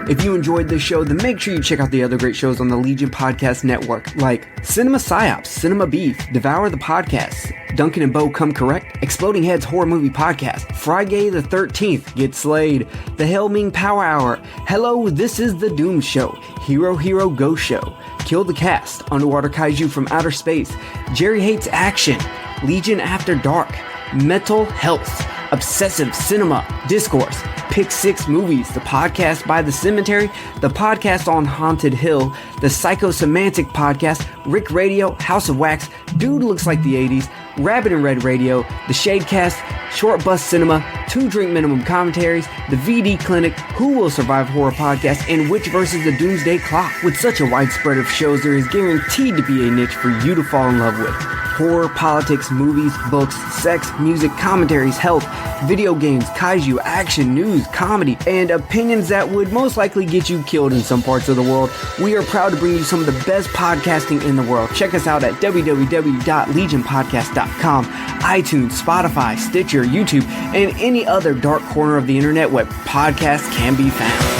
If you enjoyed this show, then make sure you check out the other great shows on the Legion Podcast Network, like Cinema Psyops, Cinema Beef, Devour the Podcast, Duncan and Bo Come Correct, Exploding Heads Horror Movie Podcast, Friday the 13th, Get Slayed, The Helming Power Hour, Hello, This is the Doom Show, Hero Hero Go Show, Kill the Cast, Underwater Kaiju from Outer Space, Jerry Hates Action, Legion After Dark, Mental Health, Obsessive Cinema, Discourse, Pick 6 Movies, the podcast by The Cemetery, the podcast on Haunted Hill, the Psychosemantic Podcast, Rick Radio, House of Wax, Dude Looks Like the 80s, Rabbit and Red Radio, The Shadecast, Short Bus Cinema, 2 Drink Minimum Commentaries, the VD Clinic, Who Will Survive Horror Podcast, and Witch vs. the Doomsday Clock. With such a wide spread of shows, there is guaranteed to be a niche for you to fall in love with. Horror, politics, movies, books, sex, music, commentaries, health, video games, kaiju, action, news, comedy, and opinions that would most likely get you killed in some parts of the world. We are proud to bring you some of the best podcasting in the world. Check us out at www.legionpodcast.com, iTunes, Spotify, Stitcher, YouTube, and any other dark corner of the internet where podcasts can be found.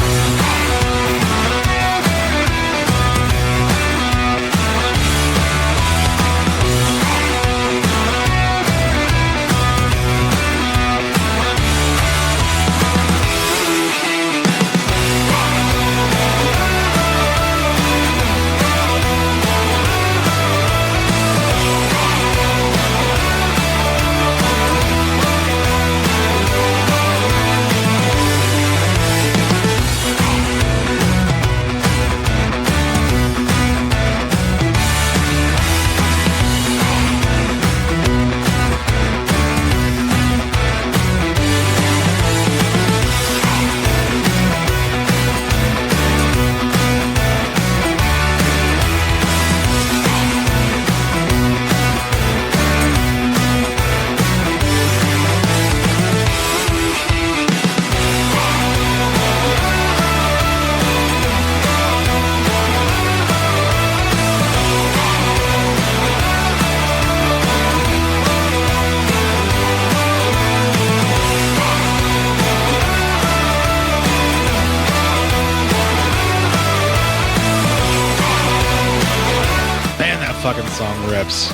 fucking song rips.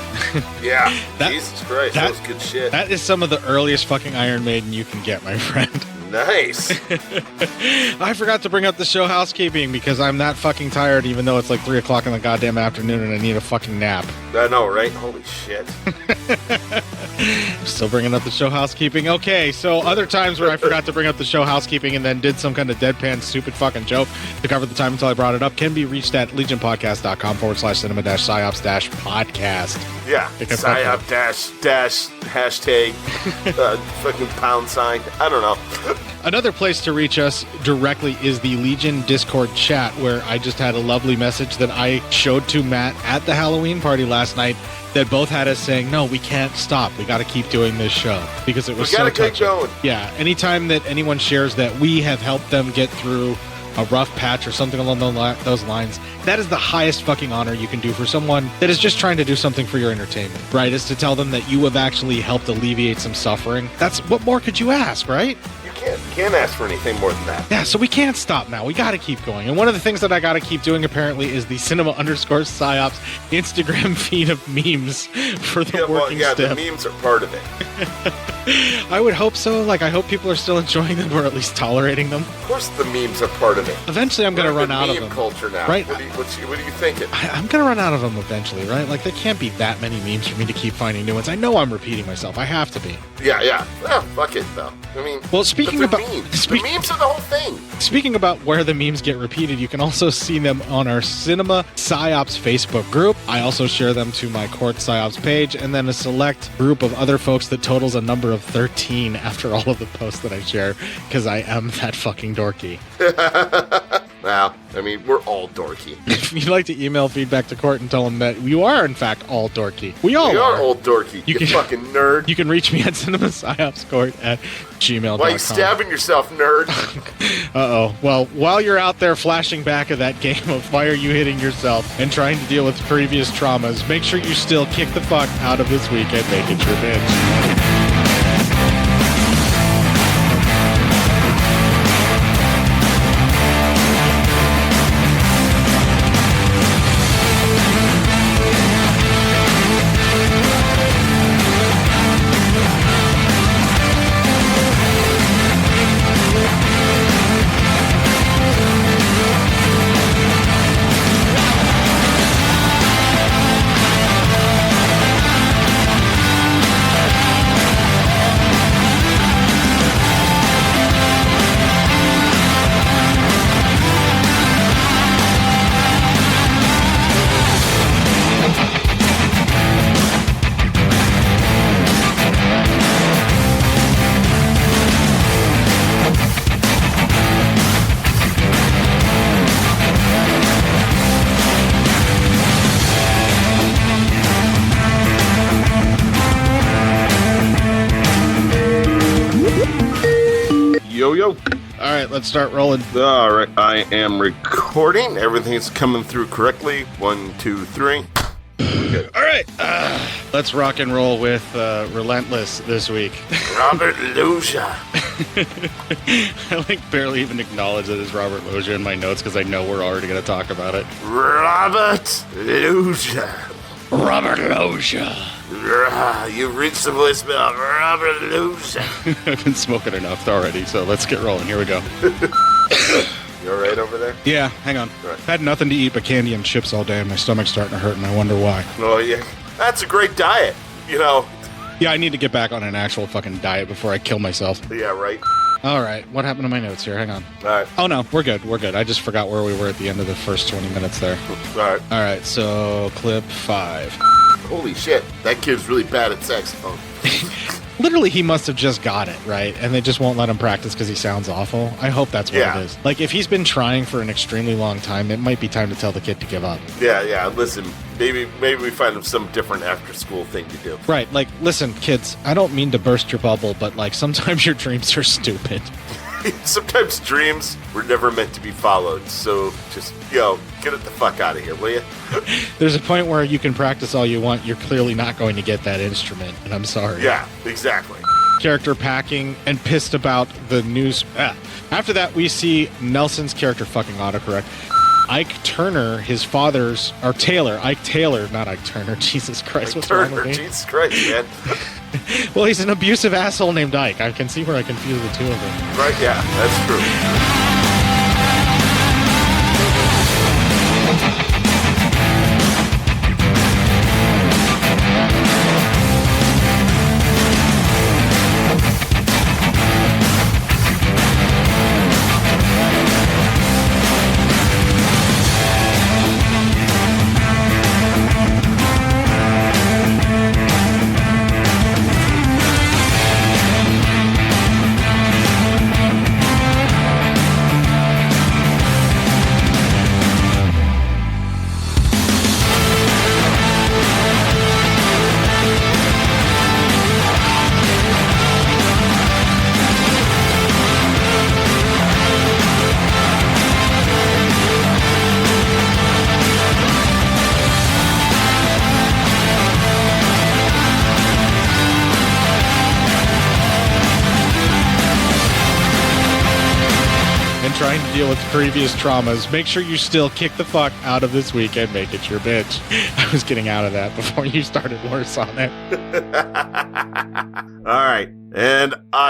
Yeah, Jesus Christ, that was good shit. That is some of the earliest fucking Iron Maiden you can get, my friend. Nice. I forgot to bring up the show housekeeping because I'm that fucking tired, even though it's like 3 o'clock in the goddamn afternoon and I need a fucking nap. I know, right? Holy shit. Still bringing up the show housekeeping. Okay, so other times where I forgot to bring up the show housekeeping and then did some kind of deadpan stupid fucking joke to cover the time until I brought it up can be reached at legionpodcast.com/cinema-psyops-podcast. Yeah, psyop dash hashtag fucking £. I don't know. Another place to reach us directly is the Legion Discord chat, where I just had a lovely message that I showed to Matt at the Halloween party last night that both had us saying, no, we can't stop. We got to keep doing this show because it was so touching. Going. Yeah, anytime that anyone shares that we have helped them get through a rough patch or something along those lines, that is the highest fucking honor you can do for someone that is just trying to do something for your entertainment, right? Is to tell them that you have actually helped alleviate some suffering. That's what more could you ask, right? You can't ask for anything more than that. Yeah, so we can't stop now. We got to keep going. And one of the things that I got to keep doing, apparently, is the cinema_psyops Instagram feed of memes for the working stiff. The memes are part of it. I would hope so. Like, I hope people are still enjoying them or at least tolerating them. Of course the memes are part of it. Eventually, I'm going to run out of them. Meme culture now. Right? What are you thinking? I'm going to run out of them eventually, right? Like, there can't be that many memes for me to keep finding new ones. I know I'm repeating myself. I have to be. Yeah. Well, fuck it, though. I mean, well, speaking about memes. The memes are the whole thing. Speaking about where the memes get repeated, you can also see them on our Cinema Psyops Facebook group. I also share them to my Court Psyops page, and then a select group of other folks that totals a number of 13 after all of the posts that I share, because I am that fucking dorky. Well, I mean, we're all dorky. If you'd like to email feedback to Court and tell him that you are, in fact, all dorky. We are all dorky, you fucking nerd. You can reach me at cinemapsyopscourt@gmail.com. Why are you stabbing yourself, nerd? Uh-oh. Well, while you're out there flashing back at that game of why are you hitting yourself and trying to deal with previous traumas, make sure you still kick the fuck out of this week and make it your binge. All right, let's start rolling. All right, I am recording. Everything's coming through correctly. 1, 2, 3. Good. All right, let's rock and roll with Relentless this week. Robert Loggia. I barely even acknowledge that it's Robert Loggia in my notes because I know we're already going to talk about it. Robert Loggia. Robert Loggia. You've reached the voicemail of Robert Loggia. I've been smoking enough already, so let's get rolling. Here we go. You all right over there? Yeah, hang on. Right. I've had nothing to eat but candy and chips all day, and my stomach's starting to hurt, and I wonder why. Oh, yeah. That's a great diet, you know. Yeah, I need to get back on an actual fucking diet before I kill myself. Yeah, right. All right, what happened to my notes here? Hang on. All right. Oh, no, we're good. We're good. I just forgot where we were at the end of the first 20 minutes there. All right, so clip 5. Holy shit, that kid's really bad at saxophone. Literally, he must have just got it, right? And they just won't let him practice because he sounds awful. I hope that's what it is. Like, if he's been trying for an extremely long time, it might be time to tell the kid to give up. Yeah, listen, maybe we find him some different after-school thing to do. Right, like, listen, kids, I don't mean to burst your bubble, but, like, sometimes your dreams are stupid. Sometimes dreams were never meant to be followed, so just, get it the fuck out of here, will you? There's a point where you can practice all you want, you're clearly not going to get that instrument, and I'm sorry. Yeah, exactly. Character packing and pissed about the news. After that, we see Nelson's character fucking autocorrect. Ike Turner, his father's, or Taylor, Ike Taylor, not Ike Turner. Jesus Christ, what's Turner, wrong with me? Jesus Christ, man. Well, he's an abusive asshole named Ike. I can see where I confuse the two of them. Right, yeah, that's true. Trying to deal with previous traumas, make sure you still kick the fuck out of this week and make it your bitch. I was getting out of that before you started worse on it. All right. And I